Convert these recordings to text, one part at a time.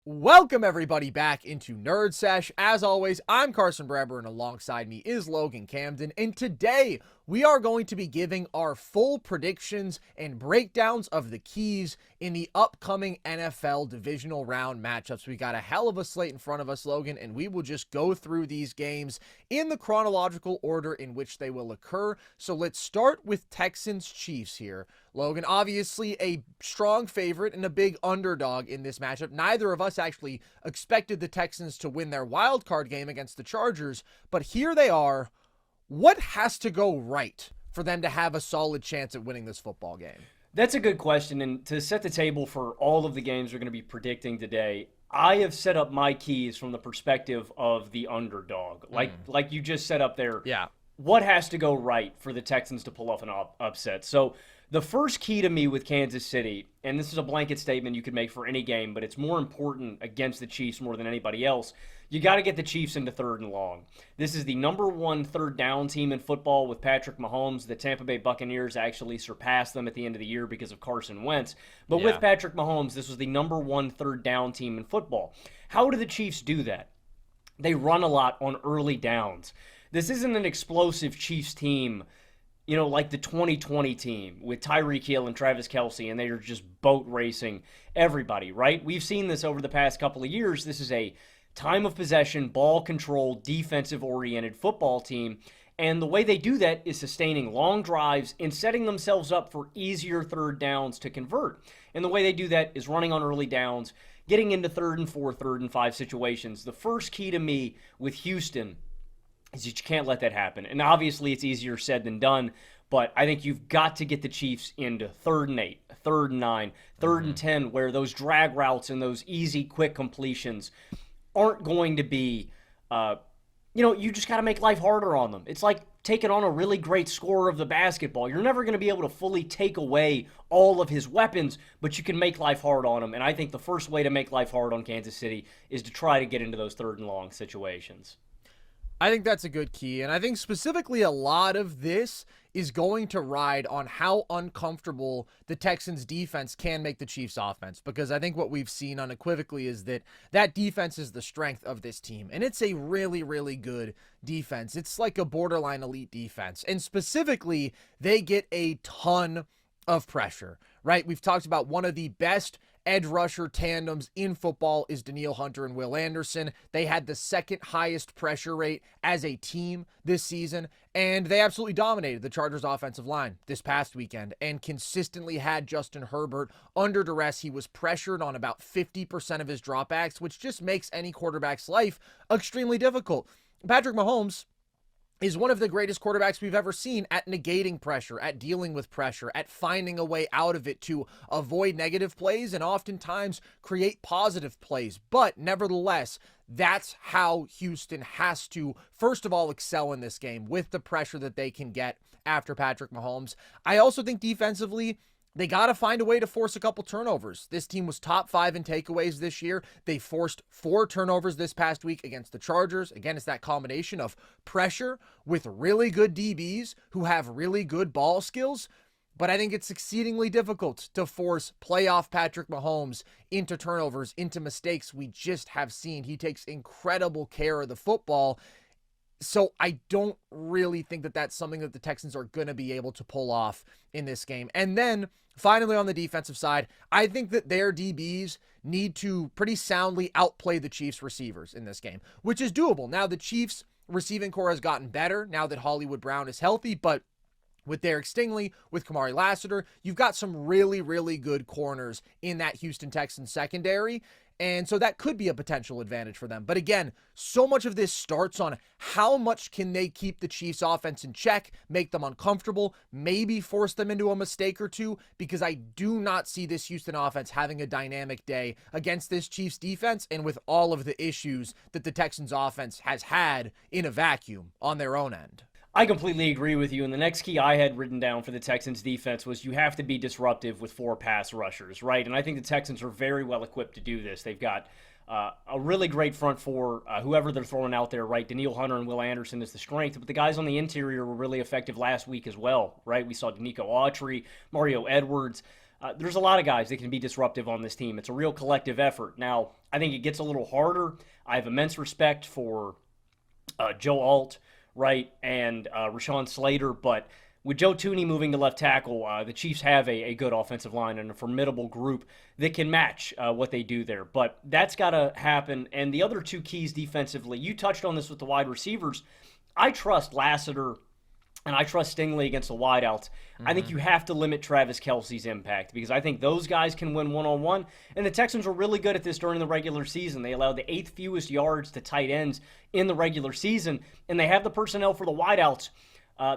Welcome everybody back into NerdSesh. As always, I'm Carson Breber and alongside me is Logan Camden. And today we are going to be giving our full predictions and breakdowns of the keys in the upcoming NFL Divisional Round matchups. We got a hell of a slate in front of us, Logan, and we will just go through these games in the chronological order in which they will occur. So let's start with Texans-Chiefs here. Logan, obviously a strong favorite and a big underdog in this matchup. Neither of us actually expected the Texans to win their wild card game against the Chargers, but here they are. What has to go right for them to have a solid chance at winning this football game? That's a good question, and to set the table for all of the games we're going to be predicting today, I have set up my keys from the perspective of the underdog. Like you just set up there. Yeah. What has to go right for the Texans to pull off an upset? So the first key to me with Kansas City, and this is a blanket statement you could make for any game, but it's more important against the Chiefs more than anybody else. You got to get the Chiefs into third and long. This is the number one third down team in football with Patrick Mahomes. The Tampa Bay Buccaneers actually surpassed them at the end of the year because of Carson Wentz. But with Patrick Mahomes, this was the number one third down team in football. How do the Chiefs do that? They run a lot on early downs. This isn't an explosive Chiefs team, like the 2020 team with Tyreek Hill and Travis Kelce, and they are just boat racing everybody, right? We've seen this over the past couple of years. This is a time of possession, ball control, defensive-oriented football team, and the way they do that is sustaining long drives and setting themselves up for easier third downs to convert. And the way they do that is running on early downs, getting into third and four, third and five situations. The first key to me with Houston is that you can't let that happen. And obviously it's easier said than done, but I think you've got to get the Chiefs into 3rd and 8, 3rd and 9, 3rd and 10, where those drag routes and those easy, quick completions aren't going to be, you just got to make life harder on them. It's like taking on a really great scorer of the basketball. You're never going to be able to fully take away all of his weapons, but you can make life hard on him. And I think the first way to make life hard on Kansas City is to try to get into those 3rd and long situations. I think that's a good key, and I think specifically a lot of this is going to ride on how uncomfortable the Texans defense can make the Chiefs offense, because I think what we've seen unequivocally is that defense is the strength of this team, and it's a really, really good defense. It's like a borderline elite defense, and specifically, they get a ton of pressure, right? We've talked about one of the best edge rusher tandems in football is Danielle Hunter and Will Anderson. They had the second highest pressure rate as a team this season, and they absolutely dominated the Chargers offensive line this past weekend and consistently had Justin Herbert under duress. He was pressured on about 50% of his dropbacks, which just makes any quarterback's life extremely difficult. Patrick Mahomes is one of the greatest quarterbacks we've ever seen at negating pressure, at dealing with pressure, at finding a way out of it to avoid negative plays and oftentimes create positive plays. But nevertheless, that's how Houston has to, first of all, excel in this game with the pressure that they can get after Patrick Mahomes. I also think defensively, they got to find a way to force a couple turnovers. This team was top 5 in takeaways this year. They forced 4 turnovers this past week against the Chargers. Again, it's that combination of pressure with really good DBs who have really good ball skills. But I think it's exceedingly difficult to force playoff Patrick Mahomes into turnovers, into mistakes. We just have seen he takes incredible care of the football. So I don't really think that that's something that the Texans are going to be able to pull off in this game. And then finally on the defensive side, I think that their DBs need to pretty soundly outplay the Chiefs receivers in this game, which is doable. Now the Chiefs receiving core has gotten better now that Hollywood Brown is healthy, but with Derek Stingley, with Kamari Lassiter, you've got some really, really good corners in that Houston Texans secondary. And so that could be a potential advantage for them. But again, so much of this starts on how much can they keep the Chiefs offense in check, make them uncomfortable, maybe force them into a mistake or two, because I do not see this Houston offense having a dynamic day against this Chiefs defense and with all of the issues that the Texans offense has had in a vacuum on their own end. I completely agree with you. And the next key I had written down for the Texans defense was you have to be disruptive with 4 pass rushers, right? And I think the Texans are very well equipped to do this. They've got a really great front four, whoever they're throwing out there, right? Danielle Hunter and Will Anderson is the strength, but the guys on the interior were really effective last week as well, right? We saw Danico Autry, Mario Edwards. There's a lot of guys that can be disruptive on this team. It's a real collective effort. Now, I think it gets a little harder. I have immense respect for Joe Alt, right, and Rashawn Slater, but with Joe Tooney moving to left tackle, the Chiefs have a good offensive line and a formidable group that can match what they do there. But that's got to happen. And the other two keys defensively, you touched on this with the wide receivers. I trust Lassiter and I trust Stingley against the wideouts. I think you have to limit Travis Kelce's impact because I think those guys can win one-on-one. And the Texans were really good at this during the regular season. They allowed the 8th fewest yards to tight ends in the regular season, and they have the personnel for the wideouts.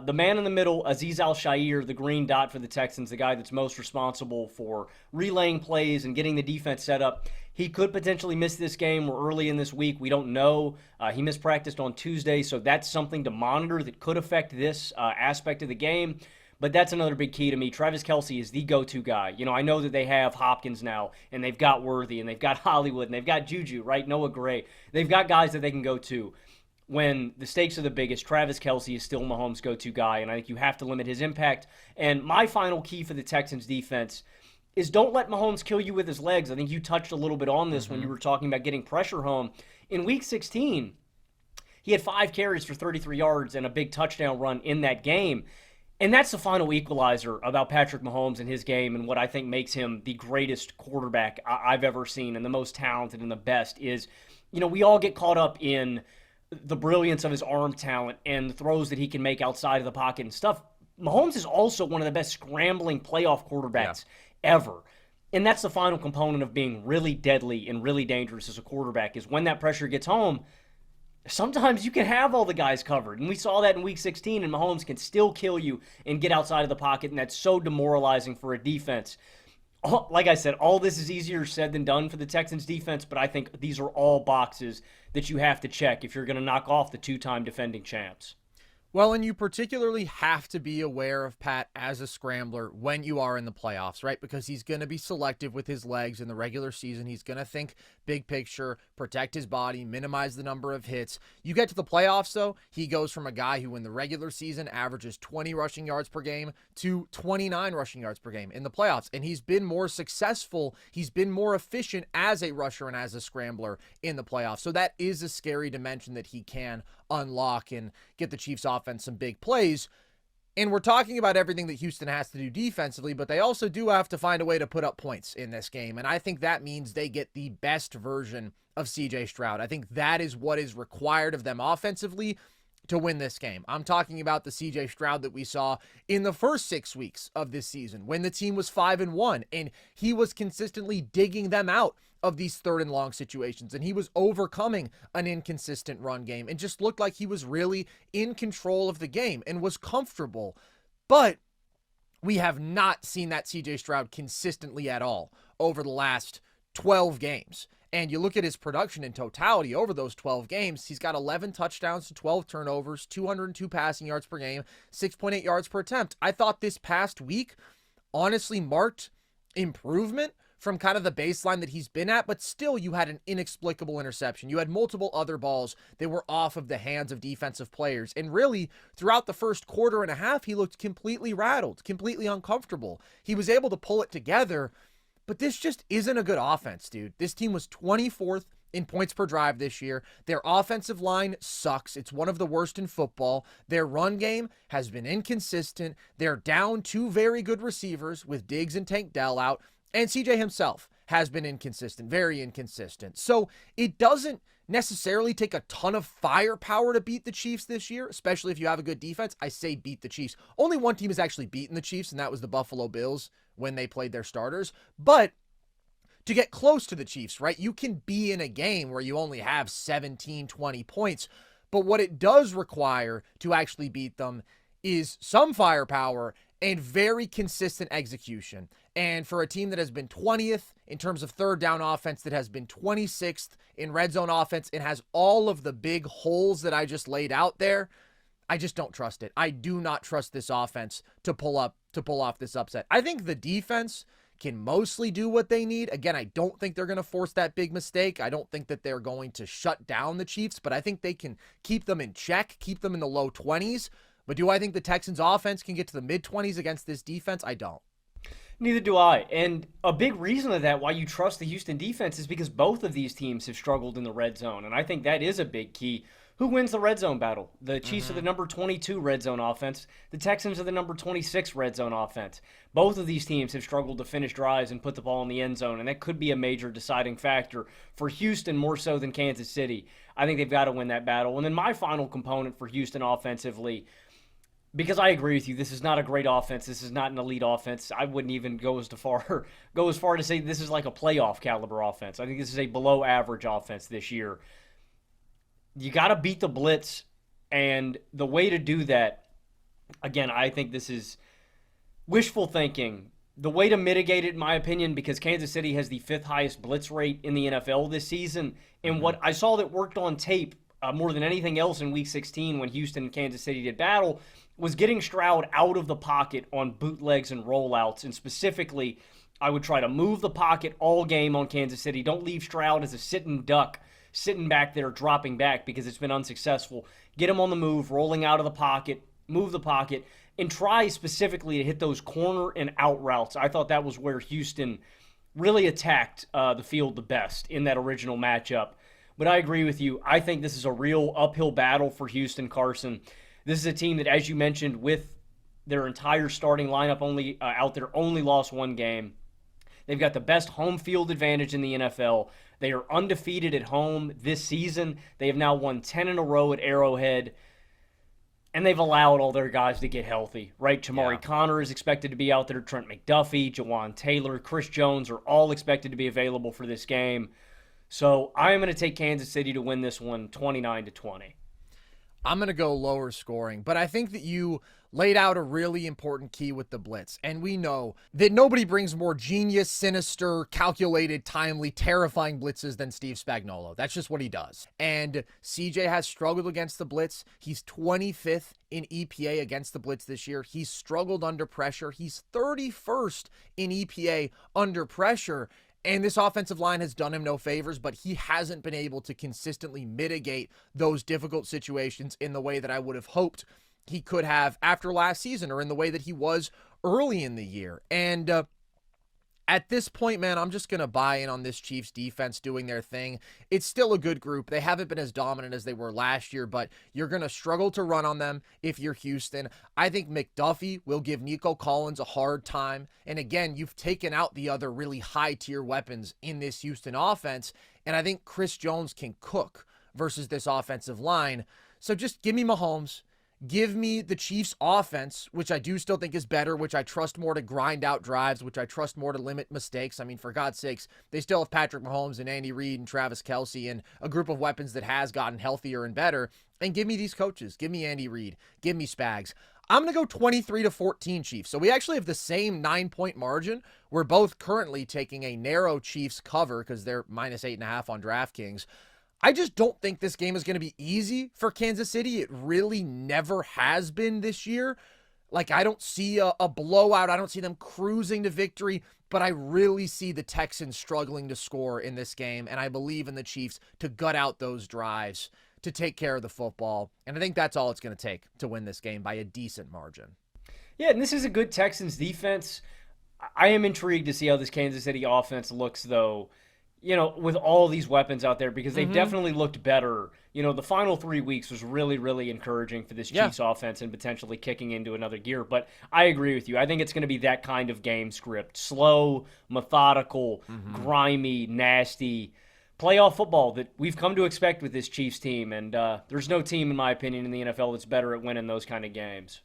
The man in the middle, Azeez Al-Shaair, the green dot for the Texans, the guy that's most responsible for relaying plays and getting the defense set up. He could potentially miss this game. We're early in this week. We don't know. He mispracticed on Tuesday, so that's something to monitor that could affect this aspect of the game. But that's another big key to me. Travis Kelce is the go-to guy. You know, I know that they have Hopkins now, and they've got Worthy, and they've got Hollywood, and they've got Juju, right? Noah Gray. They've got guys that they can go to. When the stakes are the biggest, Travis Kelce is still Mahomes' go-to guy, and I think you have to limit his impact. And my final key for the Texans defense is don't let Mahomes kill you with his legs. I think you touched a little bit on this when you were talking about getting pressure home. In Week 16, he had 5 carries for 33 yards and a big touchdown run in that game. And that's the final equalizer about Patrick Mahomes and his game and what I think makes him the greatest quarterback I've ever seen and the most talented and the best is, you know, we all get caught up in the brilliance of his arm talent and the throws that he can make outside of the pocket and stuff. Mahomes is also one of the best scrambling playoff quarterbacks ever. And that's the final component of being really deadly and really dangerous as a quarterback is when that pressure gets home, sometimes you can have all the guys covered. And we saw that in Week 16, and Mahomes can still kill you and get outside of the pocket, and that's so demoralizing for a defense. Like I said, all this is easier said than done for the Texans defense, but I think these are all boxes that you have to check if you're going to knock off the 2-time defending champs. Well, and you particularly have to be aware of Pat as a scrambler when you are in the playoffs, right? Because he's going to be selective with his legs in the regular season. He's going to think big picture, protect his body, minimize the number of hits. You get to the playoffs, though, he goes from a guy who in the regular season averages 20 rushing yards per game to 29 rushing yards per game in the playoffs. And he's been more successful. He's been more efficient as a rusher and as a scrambler in the playoffs. So that is a scary dimension that he can unlock and get the Chiefs offense some big plays. And we're talking about everything that Houston has to do defensively, but they also do have to find a way to put up points in this game. And I think that means they get the best version of CJ Stroud. I think that is what is required of them offensively to win this game. I'm talking about the CJ Stroud that we saw in the first 6 weeks of this season when the team was 5-1 and he was consistently digging them out of these 3rd and long situations, and he was overcoming an inconsistent run game and just looked like he was really in control of the game and was comfortable. But we have not seen that CJ Stroud consistently at all over the last 12 games. And you look at his production in totality over those 12 games, he's got 11 touchdowns to 12 turnovers, 202 passing yards per game, 6.8 yards per attempt. I thought this past week honestly marked improvement from kind of the baseline that he's been at, but still you had an inexplicable interception. You had multiple other balls that were off of the hands of defensive players. And really, throughout the first quarter and a half, he looked completely rattled, completely uncomfortable. He was able to pull it together, but this just isn't a good offense, dude. This team was 24th in points per drive this year. Their offensive line sucks. It's one of the worst in football. Their run game has been inconsistent. They're down 2 very good receivers with Diggs and Tank Dell out. And CJ himself has been inconsistent, very inconsistent. So it doesn't necessarily take a ton of firepower to beat the Chiefs this year, especially if you have a good defense. I say beat the Chiefs. Only one team has actually beaten the Chiefs, and that was the Buffalo Bills when they played their starters. But to get close to the Chiefs, right, you can be in a game where you only have 17, 20 points. But what it does require to actually beat them is some firepower and very consistent execution. And for a team that has been 20th in terms of 3rd down offense, that has been 26th in red zone offense, and has all of the big holes that I just laid out there, I just don't trust it. I do not trust this offense to pull off this upset. I think the defense can mostly do what they need. Again, I don't think they're going to force that big mistake. I don't think that they're going to shut down the Chiefs, but I think they can keep them in check, keep them in the low 20s. But do I think the Texans offense can get to the mid-20s against this defense? I don't. Neither do I. And a big reason of that, why you trust the Houston defense, is because both of these teams have struggled in the red zone. And I think that is a big key. Who wins the red zone battle? The Chiefs are the number 22 red zone offense. The Texans are the number 26 red zone offense. Both of these teams have struggled to finish drives and put the ball in the end zone, and that could be a major deciding factor for Houston more so than Kansas City. I think they've got to win that battle. And then my final component for Houston offensively, because I agree with you, this is not a great offense. This is not an elite offense. I wouldn't even go as far to say this is like a playoff caliber offense. I think this is a below average offense this year. You got to beat the blitz, and the way to do that, again, I think this is wishful thinking. The way to mitigate it, in my opinion, because Kansas City has the 5th highest blitz rate in the NFL this season, and what I saw that worked on tape more than anything else in Week 16 when Houston and Kansas City did battle was getting Stroud out of the pocket on bootlegs and rollouts, and specifically, I would try to move the pocket all game on Kansas City. Don't leave Stroud as a sitting duck, sitting back there, dropping back, because it's been unsuccessful. Get him on the move, rolling out of the pocket, move the pocket, and try specifically to hit those corner and out routes. I thought that was where Houston really attacked the field the best in that original matchup. But I agree with you. I think this is a real uphill battle for Houston, Carson. This is a team that, as you mentioned, with their entire starting lineup out there, only lost one game. They've got the best home field advantage in the NFL. They are undefeated at home this season. They have now won 10 in a row at Arrowhead, and they've allowed all their guys to get healthy, right? Chamari Connor is expected to be out there. Trent McDuffie, Jawan Taylor, Chris Jones are all expected to be available for this game. So I am going to take Kansas City to win this one 29-20. I'm going to go lower scoring, but I think that you laid out a really important key with the blitz. And we know that nobody brings more genius, sinister, calculated, timely, terrifying blitzes than Steve Spagnuolo. That's just what he does. And CJ has struggled against the blitz. He's 25th in EPA against the blitz this year. He's struggled under pressure. He's 31st in EPA under pressure. And this offensive line has done him no favors, but he hasn't been able to consistently mitigate those difficult situations in the way that I would have hoped he could have after last season, or in the way that he was early in the year. And at this point, man, I'm just going to buy in on this Chiefs defense doing their thing. It's still a good group. They haven't been as dominant as they were last year, but you're going to struggle to run on them if you're Houston. I think McDuffie will give Nico Collins a hard time. And again, you've taken out the other really high-tier weapons in this Houston offense, and I think Chris Jones can cook versus this offensive line. So just give me Mahomes. Give me the Chiefs offense, which I do still think is better, which I trust more to grind out drives, which I trust more to limit mistakes. I mean, for God's sakes, they still have Patrick Mahomes and Andy Reid and Travis Kelce and a group of weapons that has gotten healthier and better. And give me these coaches. Give me Andy Reid. Give me Spags. I'm going to go 23-14 Chiefs. So we actually have the same 9-point margin. We're both currently taking a narrow Chiefs cover because they're -8.5 on DraftKings. I just don't think this game is going to be easy for Kansas City. It really never has been this year. Like, I don't see a blowout. I don't see them cruising to victory, but I really see the Texans struggling to score in this game, and I believe in the Chiefs to gut out those drives, to take care of the football, and I think that's all it's going to take to win this game by a decent margin. Yeah, and this is a good Texans defense. I am intrigued to see how this Kansas City offense looks, though, you know, with all these weapons out there, because they've definitely looked better. You know, the final 3 weeks was really, really encouraging for this Chiefs offense and potentially kicking into another gear. But I agree with you. I think it's going to be that kind of game script. Slow, methodical, grimy, nasty playoff football that we've come to expect with this Chiefs team. And there's no team, in my opinion, in the NFL that's better at winning those kind of games.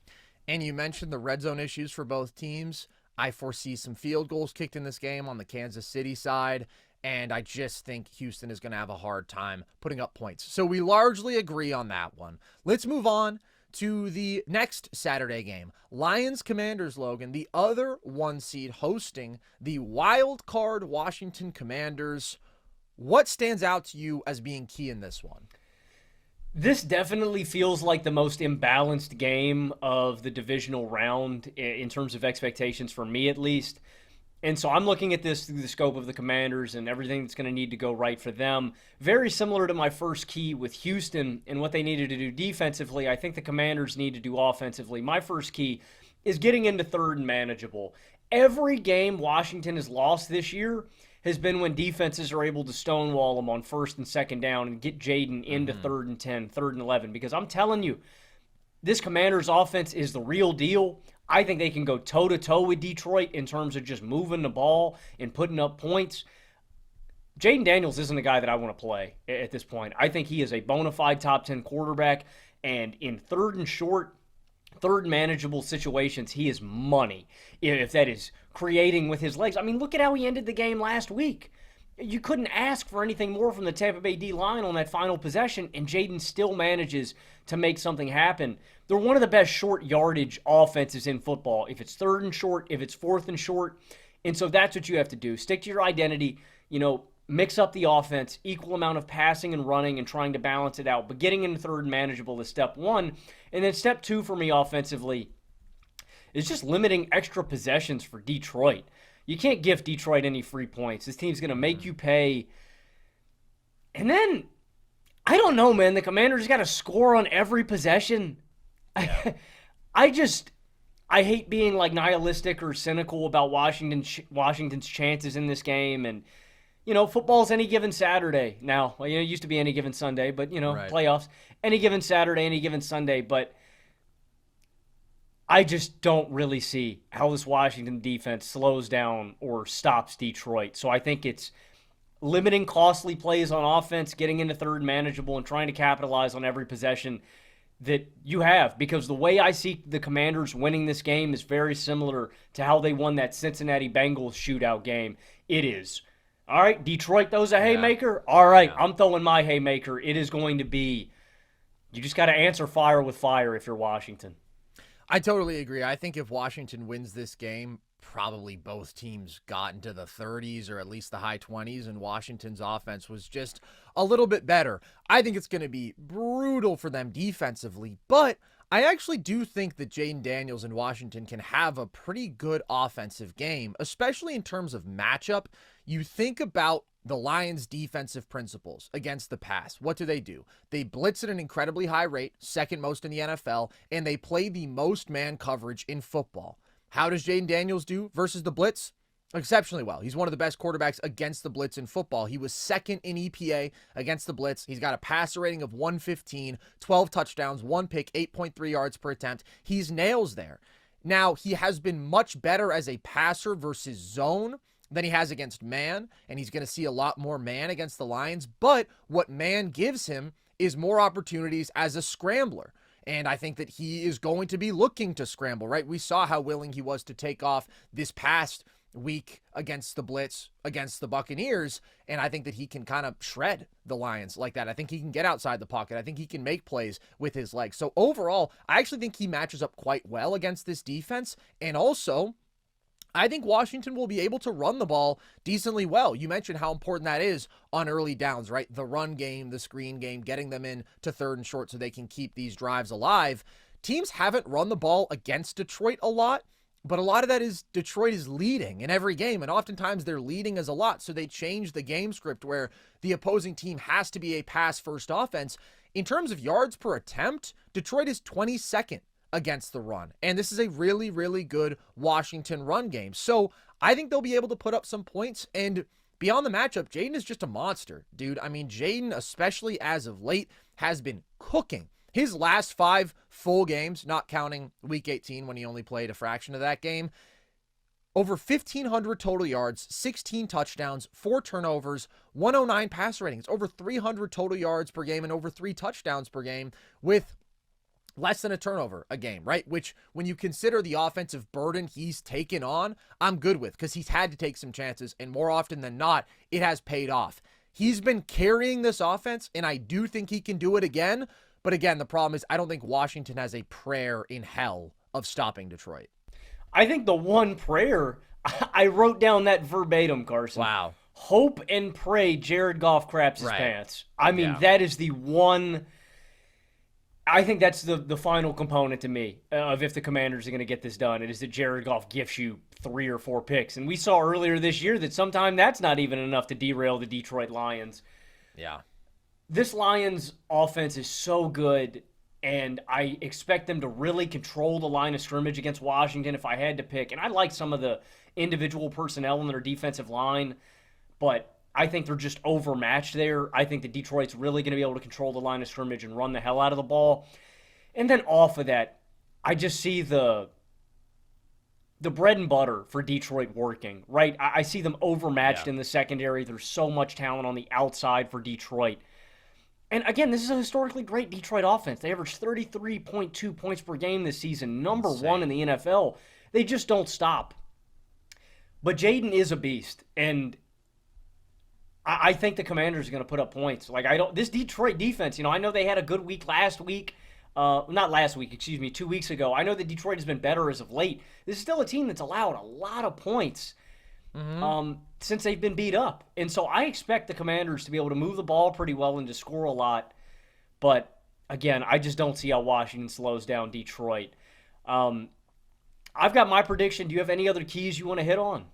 And you mentioned the red zone issues for both teams. I foresee some field goals kicked in this game on the Kansas City side. And I just think Houston is going to have a hard time putting up points. So we largely agree on that one. Let's move on to the next Saturday game. Lions-Commanders, Logan, the other 1 seed hosting the wild card Washington Commanders. What stands out to you as being key in this one? This definitely feels like the most imbalanced game of the divisional round in terms of expectations, for me at least. And so I'm looking at this through the scope of the Commanders and everything that's going to need to go right for them. Very similar to my first key with Houston and what they needed to do defensively. I think the Commanders need to do offensively. My first key is getting into third and manageable. Every game Washington has lost this year has been when defenses are able to stonewall them on first and second down and get Jayden into 3rd and 10, 3rd and 11. Because I'm telling you, this Commanders offense is the real deal. I think they can go toe-to-toe with Detroit in terms of just moving the ball and putting up points. Jayden Daniels isn't a guy that I want to play at this point. I think he is a bona fide top 10 quarterback, and in 3rd and short, 3rd manageable situations, he is money. If that is creating with his legs. I mean, look at how he ended the game last week. You couldn't ask for anything more from the Tampa Bay D-line on that final possession, and Jayden still manages to make something happen. They're one of the best short yardage offenses in football. If it's 3rd and short, if it's 4th and short. And so that's what you have to do. Stick to your identity, mix up the offense, equal amount of passing and running and trying to balance it out. But getting into 3rd and manageable is step 1. And then step 2 for me offensively is just limiting extra possessions for Detroit. You can't give Detroit any free points. This team's going to make you pay. And then, I don't know, man. The Commanders got to score on every possession. Yeah. I hate being like nihilistic or cynical about Washington's chances in this game. And, football's any given Saturday now. Well, it used to be any given Sunday, but, right. Playoffs. Any given Saturday, any given Sunday. But I just don't really see how this Washington defense slows down or stops Detroit. So I think it's limiting costly plays on offense, getting into 3rd manageable, and trying to capitalize on every possession that you have. Because the way I see the Commanders winning this game is very similar to how they won that Cincinnati Bengals shootout game. It is, all right, Detroit throws a haymaker. All right, I'm throwing my haymaker. It is going to be, you just got to answer fire with fire if you're Washington. I totally agree. I think if Washington wins this game, probably both teams got into the 30s or at least the high 20s, and Washington's offense was just a little bit better. I think it's going to be brutal for them defensively, but I actually do think that Jayden Daniels in Washington can have a pretty good offensive game, especially in terms of matchup. You think about the Lions' defensive principles against the pass. What do? They blitz at an incredibly high rate, 2nd most in the NFL, and they play the most man coverage in football. How does Jayden Daniels do versus the blitz? Exceptionally well. He's one of the best quarterbacks against the blitz in football. He was 2nd in EPA against the blitz. He's got a passer rating of 115, 12 touchdowns, 1 pick, 8.3 yards per attempt. He's nails there. Now, he has been much better as a passer versus zone than he has against man, and he's going to see a lot more man against the Lions, but what man gives him is more opportunities as a scrambler, and I think that he is going to be looking to scramble, right? We saw how willing he was to take off this past week against the blitz, against the Buccaneers, and I think that he can kind of shred the Lions like that. I think he can get outside the pocket. I think he can make plays with his legs. So overall, I actually think he matches up quite well against this defense, and also I think Washington will be able to run the ball decently well. You mentioned how important that is on early downs, right? The run game, the screen game, getting them in to 3rd and short so they can keep these drives alive. Teams haven't run the ball against Detroit a lot, but a lot of that is Detroit is leading in every game, and oftentimes they're leading as a lot, so they change the game script where the opposing team has to be a pass-first offense. In terms of yards per attempt, Detroit is 22nd against the run. And this is a really, really good Washington run game. So I think they'll be able to put up some points. And beyond the matchup, Jayden is just a monster, dude. I mean, Jayden, especially as of late, has been cooking. His last 5 full games, not counting week 18 when he only played a fraction of that game, over 1,500 total yards, 16 touchdowns, 4 turnovers, 109 passer ratings, over 300 total yards per game and over 3 touchdowns per game with less than a turnover a game, right? Which, when you consider the offensive burden he's taken on, I'm good with, because he's had to take some chances, and more often than not, it has paid off. He's been carrying this offense, and I do think he can do it again. But again, the problem is I don't think Washington has a prayer in hell of stopping Detroit. I think the one prayer, I wrote down that verbatim, Carson. Wow. Hope and pray Jared Goff craps his pants. I mean, that is the one. I think that's the final component to me of if the Commanders are going to get this done. It is that Jared Goff gifts you 3 or 4 picks. And we saw earlier this year that sometimes that's not even enough to derail the Detroit Lions. Yeah. This Lions offense is so good. And I expect them to really control the line of scrimmage against Washington if I had to pick. And I like some of the individual personnel in their defensive line, but I think they're just overmatched there. I think that Detroit's really going to be able to control the line of scrimmage and run the hell out of the ball. And then off of that, I just see the bread and butter for Detroit working, right? I see them overmatched in the secondary. There's so much talent on the outside for Detroit. And again, this is a historically great Detroit offense. They averaged 33.2 points per game this season, number one in the NFL. They just don't stop. But Jayden is a beast, and I think the Commanders are going to put up points. This Detroit defense, I know they had a good week last week. Not last week, 2 weeks ago. I know that Detroit has been better as of late. This is still a team that's allowed a lot of points since they've been beat up. And so I expect the Commanders to be able to move the ball pretty well and to score a lot. But, again, I just don't see how Washington slows down Detroit. I've got my prediction. Do you have any other keys you want to hit on?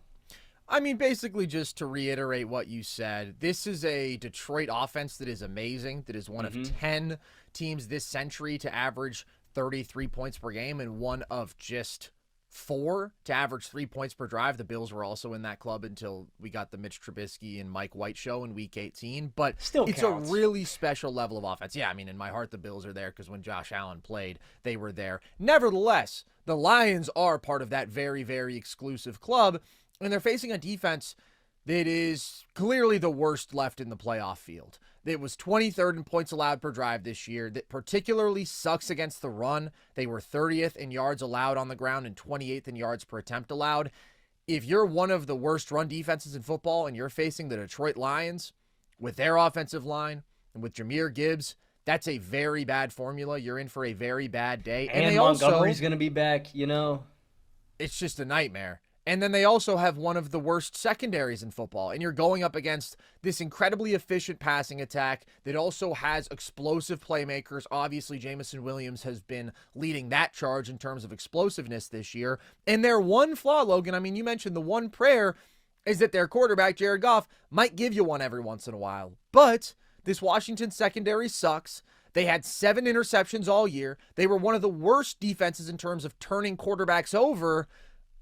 I mean, basically just to reiterate what you said, this is a Detroit offense that is amazing, that is one of 10 teams this century to average 33 points per game and one of just 4 to average 3 points per drive. The Bills were also in that club until we got the Mitch Trubisky and Mike White show in Week 18. But still it's counts. A really special level of offense. Yeah, I mean, in my heart, the Bills are there because when Josh Allen played, they were there. Nevertheless, the Lions are part of that very, very exclusive club, and they're facing a defense that is clearly the worst left in the playoff field. It was 23rd in points allowed per drive this year. That particularly sucks against the run. They were 30th in yards allowed on the ground and 28th in yards per attempt allowed. If you're one of the worst run defenses in football and you're facing the Detroit Lions with their offensive line and with Jahmyr Gibbs, that's a very bad formula. You're in for a very bad day. And Montgomery's going to be back, It's just a nightmare. And then they also have one of the worst secondaries in football. And you're going up against this incredibly efficient passing attack that also has explosive playmakers. Obviously, Jameson Williams has been leading that charge in terms of explosiveness this year. And their one flaw, Logan, I mean, you mentioned the one prayer is that their quarterback, Jared Goff, might give you one every once in a while. But this Washington secondary sucks. They had 7 interceptions all year. They were one of the worst defenses in terms of turning quarterbacks over.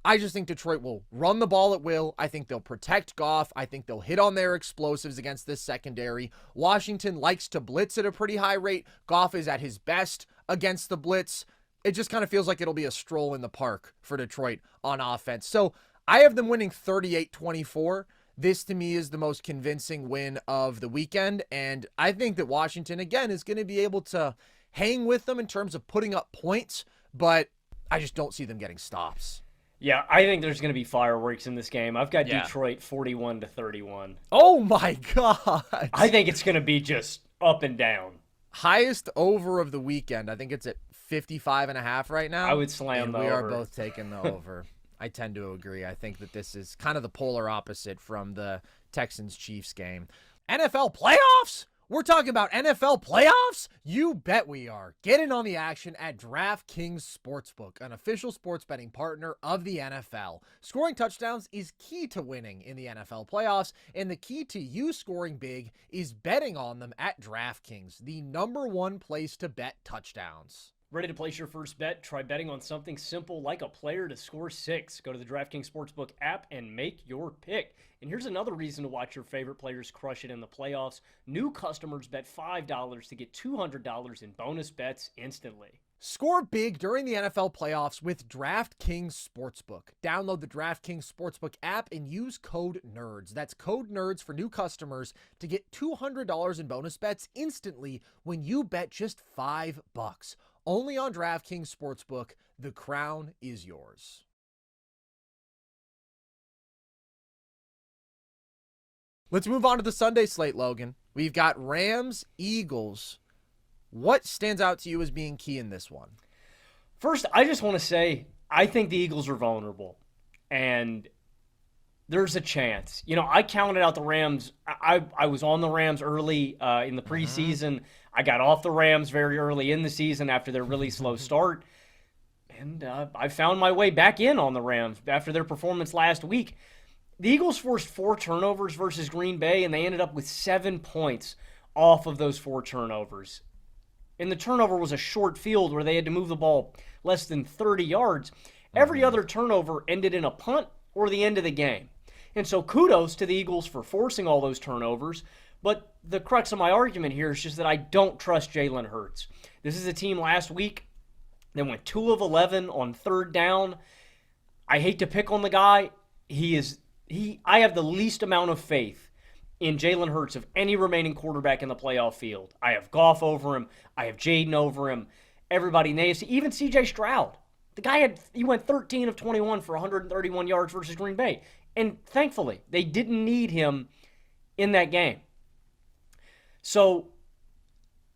I just think Detroit will run the ball at will. I think they'll protect Goff. I think they'll hit on their explosives against this secondary. Washington likes to blitz at a pretty high rate. Goff is at his best against the blitz. It just kind of feels like it'll be a stroll in the park for Detroit on offense. So I have them winning 38-24. This, to me, is the most convincing win of the weekend. And I think that Washington, again, is going to be able to hang with them in terms of putting up points. But I just don't see them getting stops. Yeah, I think there's going to be fireworks in this game. I've got Detroit 41-31. Oh, my God. I think it's going to be just up and down. Highest over of the weekend. I think it's at 55.5 right now. I would slam the over. We are both taking the over. I tend to agree. I think that this is kind of the polar opposite from the Texans-Chiefs game. NFL playoffs? We're talking about NFL playoffs? You bet we are. Get in on the action at DraftKings Sportsbook, an official sports betting partner of the NFL. Scoring touchdowns is key to winning in the NFL playoffs, and the key to you scoring big is betting on them at DraftKings, the #1 place to bet touchdowns. Ready to place your first bet? Try betting on something simple like a player to score 6. Go to the DraftKings Sportsbook app and make your pick. And here's another reason to watch your favorite players crush it in the playoffs. New customers bet $5 to get $200 in bonus bets instantly. Score big during the NFL playoffs with DraftKings Sportsbook. Download the DraftKings Sportsbook app and use code NERDS. That's code NERDS for new customers to get $200 in bonus bets instantly when you bet just $5. Only on DraftKings Sportsbook. The crown is yours. Let's move on to the Sunday slate, Logan. We've got Rams, Eagles. What stands out to you as being key in this one? First, I just want to say I think the Eagles are vulnerable. And there's a chance. I counted out the Rams. I was on the Rams early in the preseason. I got off the Rams very early in the season after their really slow start. And I found my way back in on the Rams after their performance last week. The Eagles forced 4 turnovers versus Green Bay, and they ended up with 7 points off of those 4 turnovers. and the turnover was a short field where they had to move the ball less than 30 yards. Every other turnover ended in a punt or the end of the game. And so kudos to the Eagles for forcing all those turnovers. But the crux of my argument here is just that I don't trust Jalen Hurts. This is a team last week that went 2 of 11 on third down. I hate to pick on the guy. I have the least amount of faith in Jalen Hurts of any remaining quarterback in the playoff field. I have Goff over him. I have Jayden over him. Everybody in the AFC, even CJ Stroud. The guy went 13 of 21 for 131 yards versus Green Bay. And thankfully, they didn't need him in that game. So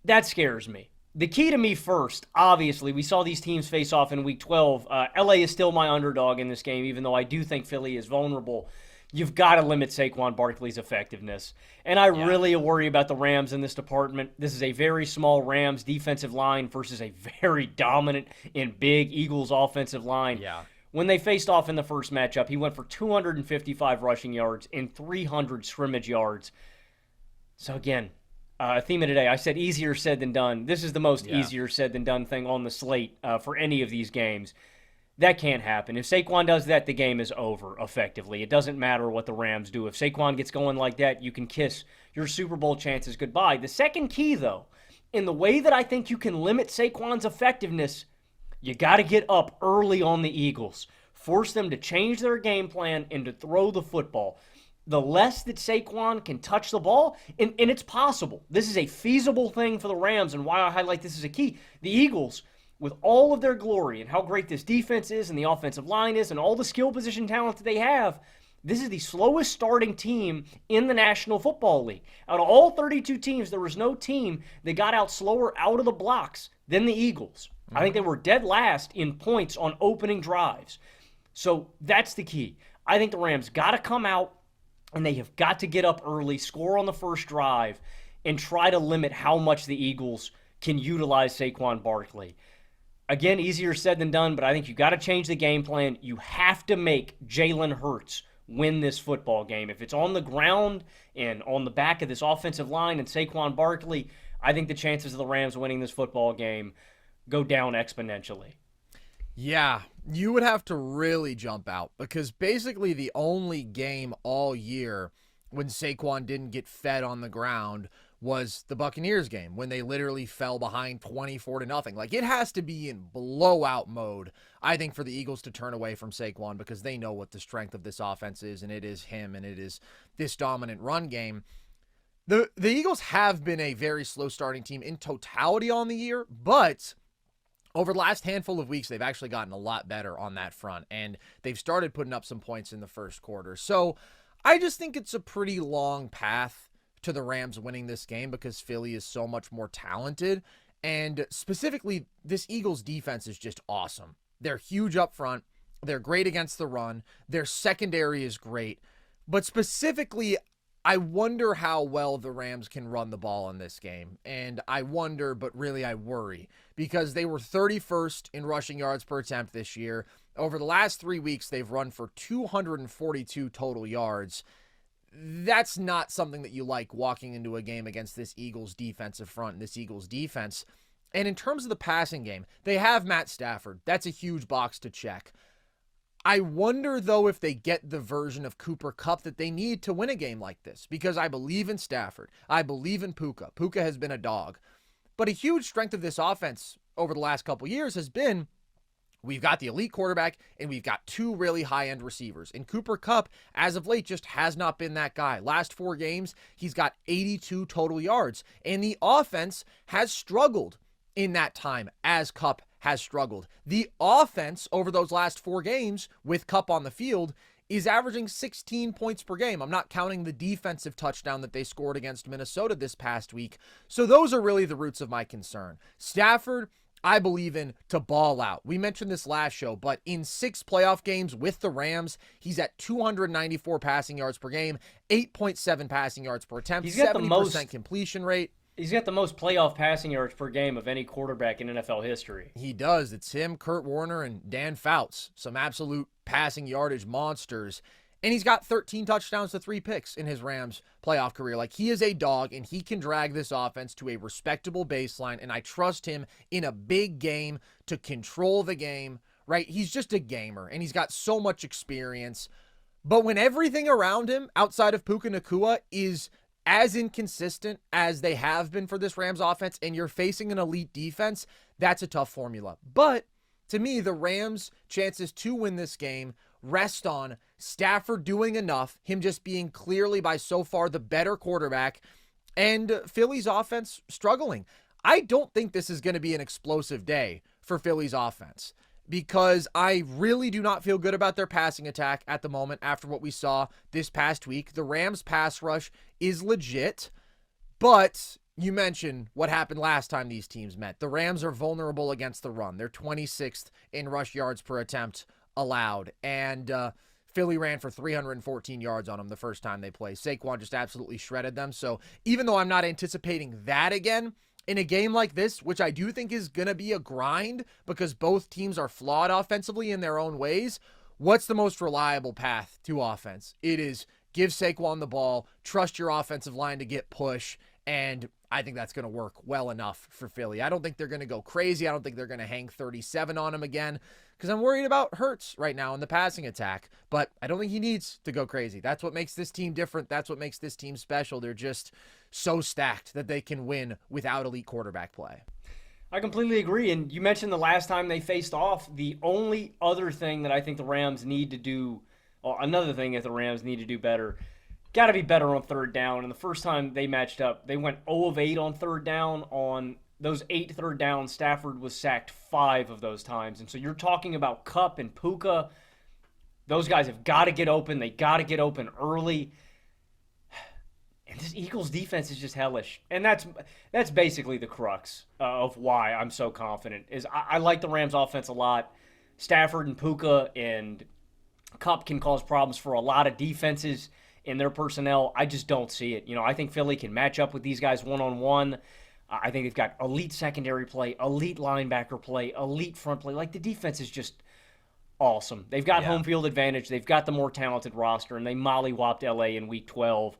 that scares me. The key to me first, obviously, we saw these teams face off in Week 12. LA is still my underdog in this game, even though I do think Philly is vulnerable. You've got to limit Saquon Barkley's effectiveness. And I really worry about the Rams in this department. This is a very small Rams defensive line versus a very dominant and big Eagles offensive line. Yeah. When they faced off in the first matchup, he went for 255 rushing yards and 300 scrimmage yards. So again, theme of today, I said easier said than done. This is the most easier said than done thing on the slate for any of these games. That can't happen. If Saquon does that, the game is over, effectively. It doesn't matter what the Rams do. If Saquon gets going like that, you can kiss your Super Bowl chances goodbye. The second key, though, in the way that I think you can limit Saquon's effectiveness, you got to get up early on the Eagles. Force them to change their game plan and to throw the football. The less that Saquon can touch the ball, and it's possible. This is a feasible thing for the Rams, and why I highlight this as a key. The Eagles, with all of their glory and how great this defense is and the offensive line is and all the skill position talent that they have, this is the slowest starting team in the National Football League. Out of all 32 teams, there was no team that got out slower out of the blocks than the Eagles. I think they were dead last in points on opening drives. So that's the key. I think the Rams got to come out and they have got to get up early, score on the first drive, and try to limit how much the Eagles can utilize Saquon Barkley. Again, easier said than done, but I think you got to change the game plan. You have to make Jalen Hurts win this football game. If it's on the ground and on the back of this offensive line and Saquon Barkley, I think the chances of the Rams winning this football game go down exponentially. Yeah, you would have to really jump out because basically the only game all year when Saquon didn't get fed on the ground was the Buccaneers game when they literally fell behind 24-0. Like, it has to be in blowout mode, I think, for the Eagles to turn away from Saquon because they know what the strength of this offense is, and it is him, and it is this dominant run game. The Eagles have been a very slow starting team in totality on the year, but over the last handful of weeks, they've actually gotten a lot better on that front, and they've started putting up some points in the first quarter. So I just think it's a pretty long path to the Rams winning this game because Philly is so much more talented. And specifically, this Eagles defense is just awesome. They're huge up front. They're great against the run. Their secondary is great. But specifically, I wonder how well the Rams can run the ball in this game. And I wonder, but really I worry, because they were 31st in rushing yards per attempt this year. Over the last 3 weeks, they've run for 242 total yards. That's not something that you like walking into a game against this Eagles defensive front and this Eagles defense. And in terms of the passing game, they have Matt Stafford. That's a huge box to check. I wonder, though, if they get the version of Cooper Kupp that they need to win a game like this, because I believe in Stafford. I believe in Puka. Puka has been a dog. But a huge strength of this offense over the last couple years has been we've got the elite quarterback, and we've got two really high-end receivers. And Cooper Kupp, as of late, just has not been that guy. Last 4 games, he's got 82 total yards. And the offense has struggled in that time as Kupp has struggled. The offense over those last 4 games with Kupp on the field is averaging 16 points per game. I'm not counting the defensive touchdown that they scored against Minnesota this past week. So those are really the roots of my concern. Stafford, I believe in to ball out. We mentioned this last show, but in 6 playoff games with the Rams, he's at 294 passing yards per game, 8.7 passing yards per attempt, He's got 70% completion rate. He's got the most playoff passing yards per game of any quarterback in NFL history. He does. It's him, Kurt Warner, and Dan Fouts. Some absolute passing yardage monsters. And he's got 13 touchdowns to 3 picks in his Rams playoff career. Like, he is a dog, and he can drag this offense to a respectable baseline, and I trust him in a big game to control the game, right? He's just a gamer, and he's got so much experience. But when everything around him, outside of Puka Nacua, is as inconsistent as they have been for this Rams offense, and you're facing an elite defense, that's a tough formula. But to me, the Rams' chances to win this game rest on Stafford doing enough, him just being clearly by so far the better quarterback, and Philly's offense struggling. I don't think this is going to be an explosive day for Philly's offense, because I really do not feel good about their passing attack at the moment after what we saw this past week. The Rams' pass rush is legit, but you mentioned what happened last time these teams met. The Rams are vulnerable against the run. They're 26th in rush yards per attempt allowed, and Philly ran for 314 yards on them the first time they played. Saquon just absolutely shredded them. So even though I'm not anticipating that again, in a game like this, which I do think is going to be a grind because both teams are flawed offensively in their own ways, what's the most reliable path to offense? It is give Saquon the ball, trust your offensive line to get push, and I think that's going to work well enough for Philly. I don't think they're going to go crazy. I don't think they're going to hang 37 on him again, because I'm worried about Hurts right now in the passing attack. But I don't think he needs to go crazy. That's what makes this team different. That's what makes this team special. They're just so stacked that they can win without elite quarterback play. I completely agree. And you mentioned the last time they faced off, the only other thing that I think the Rams need to do, or another thing that the Rams need to do better, got to be better on third down. And the first time they matched up, they went 0 of 8 on third down. On those 8 third downs, Stafford was sacked 5 of those times. And so you're talking about Kupp and Puka. Those guys have got to get open. They got to get open early. And this Eagles defense is just hellish. And that's basically the crux of why I'm so confident. Is I like the Rams offense a lot. Stafford and Puka and Kupp can cause problems for a lot of defenses in their personnel. I just don't see it. I think Philly can match up with these guys one-on-one. I think they've got elite secondary play, elite linebacker play, elite front play. Like, the defense is just awesome. They've got home field advantage. They've got the more talented roster, and they mollywopped LA in Week 12.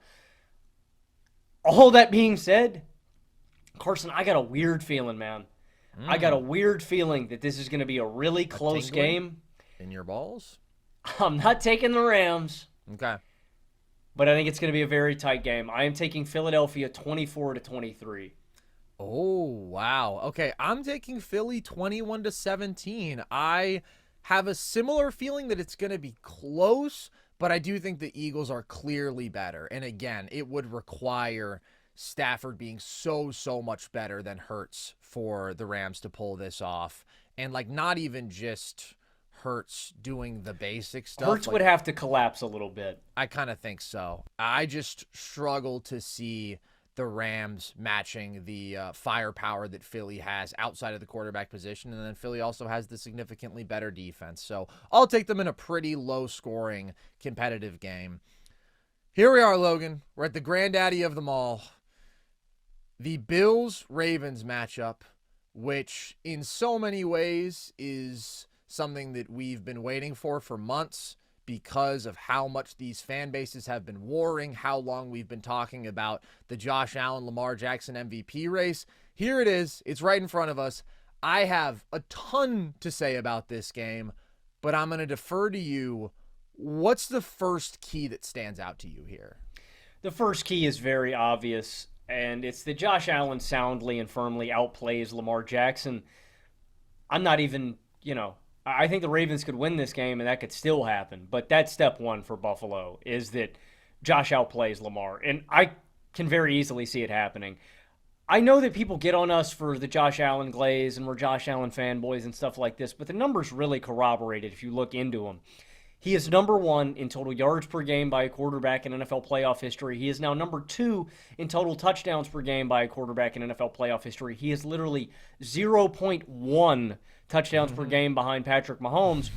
All that being said, Carson, I got a weird feeling, man. I got a weird feeling that this is going to be a really close game. In your balls? I'm not taking the Rams. Okay. But I think it's going to be a very tight game. I am taking Philadelphia 24-23. Oh, wow. Okay, I'm taking Philly 21-17. I have a similar feeling that it's going to be close, but I do think the Eagles are clearly better. And again, it would require Stafford being so much better than Hurts for the Rams to pull this off. And not even just Hurts doing the basic stuff. Hurts would have to collapse a little bit. I kind of think so. I just struggle to see the Rams matching the firepower that Philly has outside of the quarterback position. And then Philly also has the significantly better defense. So I'll take them in a pretty low-scoring, competitive game. Here we are, Logan. We're at the granddaddy of them all. The Bills-Ravens matchup, which in so many ways is something that we've been waiting for months, because of how much these fan bases have been warring, how long we've been talking about the Josh Allen, Lamar Jackson MVP race. Here it is. It's right in front of us. I have a ton to say about this game, but I'm going to defer to you. What's the first key that stands out to you here? The first key is very obvious, and it's that Josh Allen soundly and firmly outplays Lamar Jackson. I'm not even, I think the Ravens could win this game, and that could still happen. But that's step one for Buffalo, is that Josh outplays Lamar. And I can very easily see it happening. I know that people get on us for the Josh Allen glaze, and we're Josh Allen fanboys and stuff like this, but the numbers really corroborate it if you look into them. He is number 1 in total yards per game by a quarterback in NFL playoff history. He is now number 2 in total touchdowns per game by a quarterback in NFL playoff history. He is literally 0.1 touchdowns per game behind Patrick Mahomes.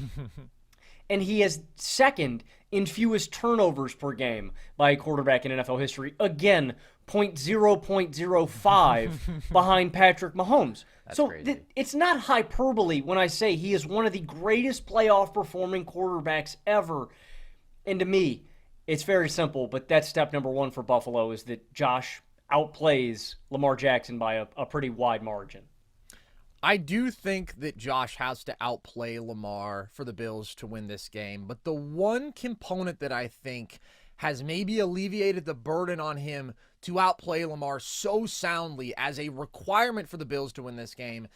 And he is second in fewest turnovers per game by a quarterback in NFL history. Again, 0.05 behind Patrick Mahomes. That's so crazy. It's not hyperbole when I say he is one of the greatest playoff performing quarterbacks ever. And to me, it's very simple, but that's step number one for Buffalo is that Josh outplays Lamar Jackson by a pretty wide margin. I do think that Josh has to outplay Lamar for the Bills to win this game, but the one component that I think has maybe alleviated the burden on him to outplay Lamar so soundly as a requirement for the Bills to win this game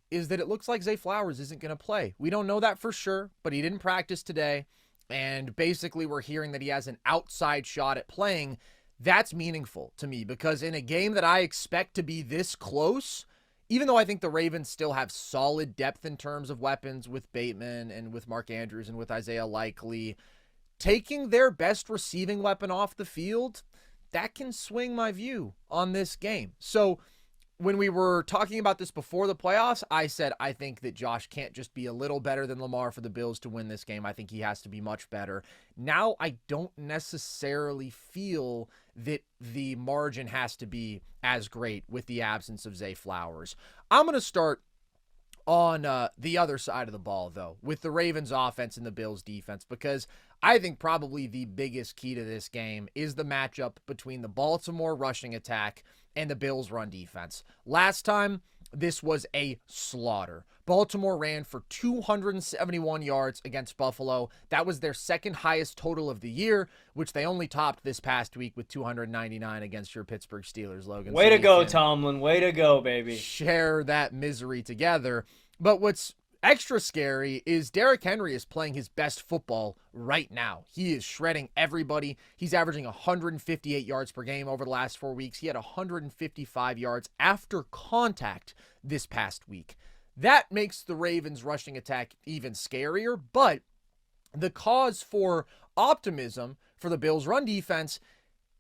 is that it looks like Zay Flowers isn't going to play. We don't know that for sure, but he didn't practice today, and basically we're hearing that he has an outside shot at playing. That's meaningful to me because in a game that I expect to be this close, even though I think the Ravens still have solid depth in terms of weapons with Bateman and with Mark Andrews and with Isaiah Likely, taking their best receiving weapon off the field, that can swing my view on this game. So when we were talking about this before the playoffs, I said I think that Josh can't just be a little better than Lamar for the Bills to win this game. I think he has to be much better. Now I don't necessarily feel that the margin has to be as great with the absence of Zay Flowers. I'm going to start on the other side of the ball, though, with the Ravens offense and the Bills defense, because I think probably the biggest key to this game is the matchup between the Baltimore rushing attack and the Bills run defense. Last time, this was a slaughter. Baltimore ran for 271 yards against Buffalo. That was their second highest total of the year, which they only topped this past week with 299 against your Pittsburgh Steelers, Logan. Way to go, Tomlin. Way to go, baby. Share that misery together. But what's extra scary is Derrick Henry is playing his best football right now. He is shredding everybody. He's averaging 158 yards per game over the last 4 weeks. He had 155 yards after contact this past week. That makes the Ravens rushing attack even scarier, but the cause for optimism for the Bills run defense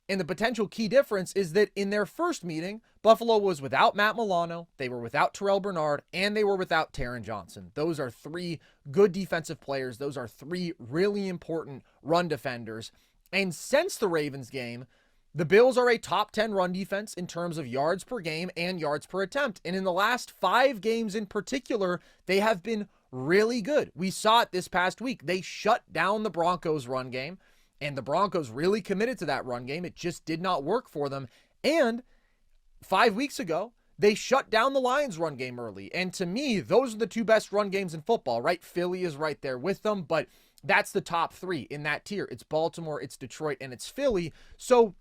and the potential key difference is that in their first meeting, Buffalo was without Matt Milano, they were without Terrell Bernard, and they were without Taron Johnson. Those are three good defensive players. Those are three really important run defenders. And since the Ravens game, the Bills are a top 10 run defense in terms of yards per game and yards per attempt. And in the last 5 games in particular, they have been really good. We saw it this past week. They shut down the Broncos run game, and the Broncos really committed to that run game. It just did not work for them. And 5 weeks ago, they shut down the Lions run game early. And to me, those are the two best run games in football, right? Philly is right there with them, but that's the top 3 in that tier. It's Baltimore, it's Detroit, and it's Philly. So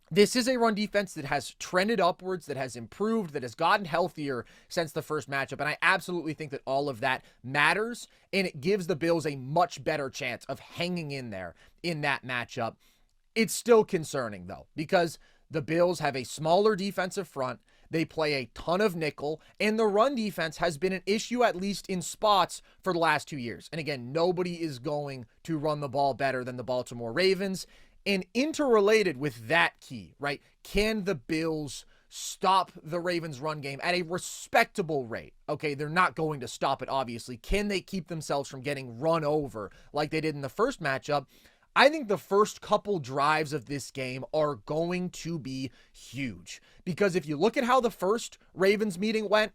this is a run defense that has trended upwards, that has improved, that has gotten healthier since the first matchup. And I absolutely think that all of that matters, and it gives the Bills a much better chance of hanging in there in that matchup. It's still concerning, though, because the Bills have a smaller defensive front. They play a ton of nickel, and the run defense has been an issue, at least in spots, for the last 2 years. And again, nobody is going to run the ball better than the Baltimore Ravens. And interrelated with that key, right? Can the Bills stop the Ravens run game at a respectable rate? Okay, they're not going to stop it, obviously. Can they keep themselves from getting run over like they did in the first matchup? I think the first couple drives of this game are going to be huge. Because if you look at how the first Ravens meeting went,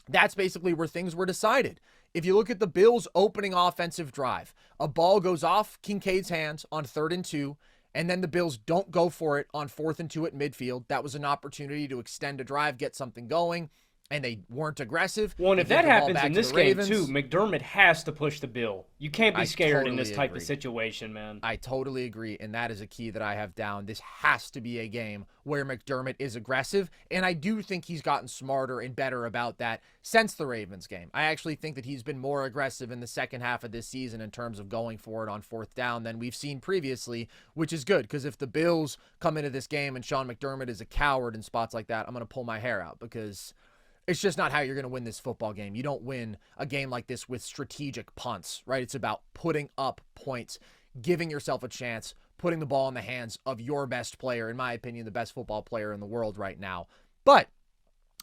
that's basically where things were decided. If you look at the Bills' opening offensive drive, a ball goes off Kincaid's hands on 3rd and 2, and then the Bills don't go for it on 4th and 2 at midfield. That was an opportunity to extend a drive, get something going, and they weren't aggressive. Well, and if that happens in this game, too, McDermott has to push the Bill. You can't be scared in this type of situation, man. I totally agree, and that is a key that I have down. This has to be a game where McDermott is aggressive, and I do think he's gotten smarter and better about that since the Ravens game. I actually think that he's been more aggressive in the second half of this season in terms of going for it on 4th down than we've seen previously, which is good, because if the Bills come into this game and Sean McDermott is a coward in spots like that, I'm going to pull my hair out, because it's just not how you're going to win this football game. You don't win a game like this with strategic punts, right? It's about putting up points, giving yourself a chance, putting the ball in the hands of your best player, in my opinion, the best football player in the world right now. But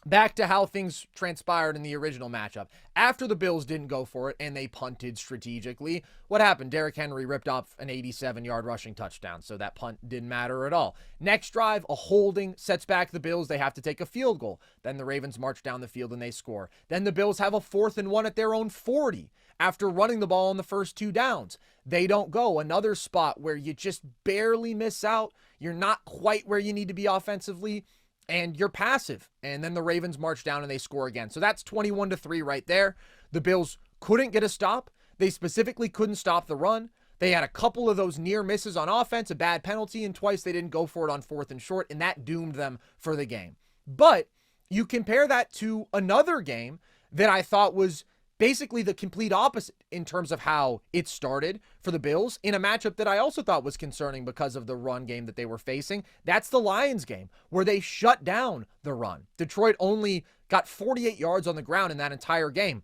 back to how things transpired in the original matchup. After the Bills didn't go for it and they punted strategically, what happened? Derrick Henry ripped off an 87-yard rushing touchdown, so that punt didn't matter at all. Next drive, a holding sets back the Bills. They have to take a field goal. Then the Ravens march down the field and they score. Then the Bills have a 4th and 1 at their own 40 after running the ball on the first 2 downs. They don't go. Another spot where you just barely miss out. You're not quite where you need to be offensively, and you're passive. And then the Ravens march down and they score again. So that's 21-3 right there. The Bills couldn't get a stop. They specifically couldn't stop the run. They had a couple of those near misses on offense, a bad penalty, and twice they didn't go for it on 4th and short, and that doomed them for the game. But you compare that to another game that I thought was basically the complete opposite in terms of how it started for the Bills in a matchup that I also thought was concerning because of the run game that they were facing. That's the Lions game where they shut down the run. Detroit only got 48 yards on the ground in that entire game.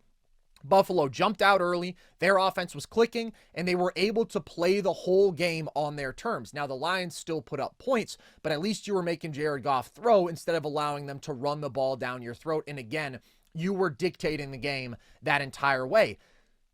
Buffalo jumped out early, their offense was clicking, and they were able to play the whole game on their terms. Now, the Lions still put up points, but at least you were making Jared Goff throw instead of allowing them to run the ball down your throat. And again, you were dictating the game that entire way.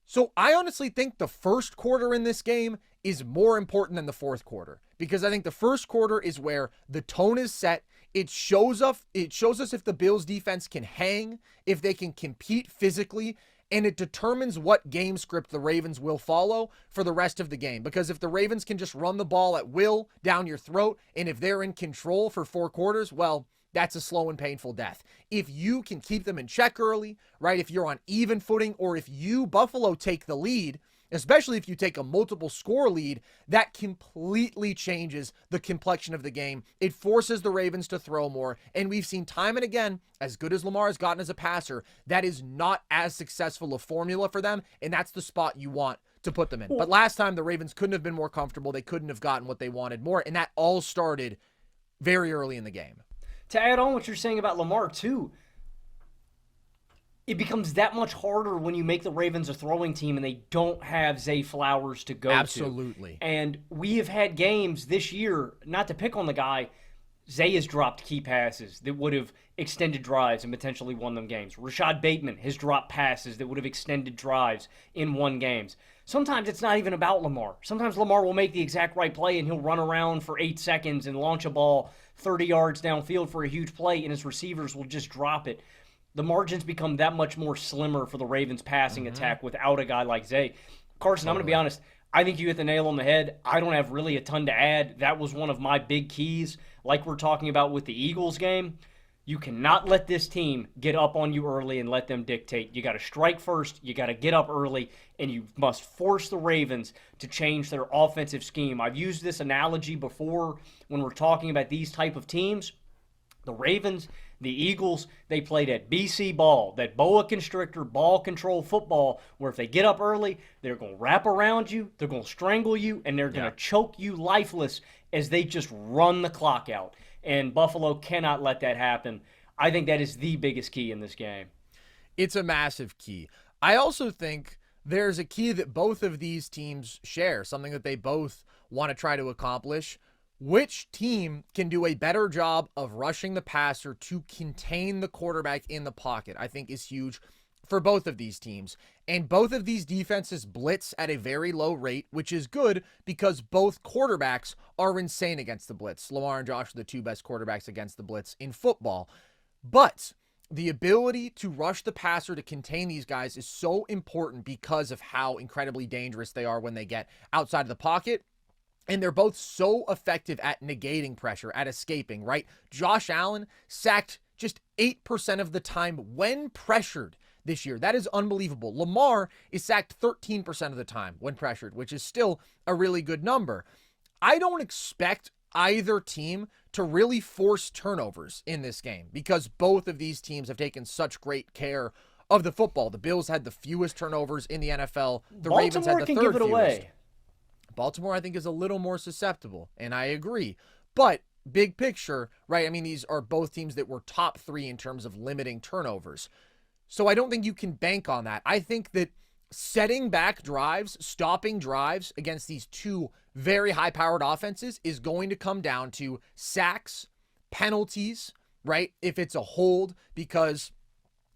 So I honestly think the first quarter in this game is more important than the fourth quarter, because I think the first quarter is where the tone is set. It shows us if the Bills defense can hang, if they can compete physically, and it determines what game script the Ravens will follow for the rest of the game. Because if the Ravens can just run the ball at will down your throat, and if they're in control for 4 quarters, well, that's a slow and painful death. If you can keep them in check early, right, if you're on even footing, or if you, Buffalo, take the lead, especially if you take a multiple score lead, that completely changes the complexion of the game. It forces the Ravens to throw more. And we've seen time and again, as good as Lamar has gotten as a passer, that is not as successful a formula for them. And that's the spot you want to put them in. But last time, the Ravens couldn't have been more comfortable. They couldn't have gotten what they wanted more. And that all started very early in the game. To add on what you're saying about Lamar, too, it becomes that much harder when you make the Ravens a throwing team and they don't have Zay Flowers to go to. Absolutely. And we have had games this year, not to pick on the guy, Zay has dropped key passes that would have extended drives and potentially won them games. Rashad Bateman has dropped passes that would have extended drives and won games. Sometimes it's not even about Lamar. Sometimes Lamar will make the exact right play and he'll run around for 8 seconds and launch a ball 30 yards downfield for a huge play, and his receivers will just drop it. The margins become that much more slimmer for the Ravens' passing attack without a guy like Zay. Carson, I'm going to be honest. I think you hit the nail on the head. I don't have really a ton to add. That was one of my big keys, like we're talking about with the Eagles game. You cannot let this team get up on you early and let them dictate. You got to strike first, you got to get up early, and you must force the Ravens to change their offensive scheme. I've used this analogy before when we're talking about these type of teams. The Ravens, the Eagles, they played at BC ball, that boa constrictor ball control football, where if they get up early, they're going to wrap around you, they're going to strangle you, and they're going to choke you lifeless as they just run the clock out. And Buffalo cannot let that happen. I think that is the biggest key in this game. It's a massive key. I also think there's a key that both of these teams share, something that they both want to try to accomplish. Which team can do a better job of rushing the passer to contain the quarterback in the pocket, I think is huge for both of these teams. And both of these defenses blitz at a very low rate, which is good because both quarterbacks are insane against the blitz. Lamar and Josh are the 2 best quarterbacks against the blitz in football. But the ability to rush the passer to contain these guys is so important because of how incredibly dangerous they are when they get outside of the pocket. And they're both so effective at negating pressure, at escaping, right? Josh Allen sacked just 8% of the time when pressured this year. That is unbelievable. Lamar is sacked 13% of the time when pressured, which is still a really good number. I don't expect either team to really force turnovers in this game because both of these teams have taken such great care of the football. The Bills had the fewest turnovers in the NFL. The Ravens had the third give it fewest. Away. Baltimore, I think, is a little more susceptible, and I agree. But big picture, right, I mean, these are both teams that were top 3 in terms of limiting turnovers. So I don't think you can bank on that. I think that setting back drives, stopping drives against these 2 very high-powered offenses is going to come down to sacks, penalties, right, if it's a hold, because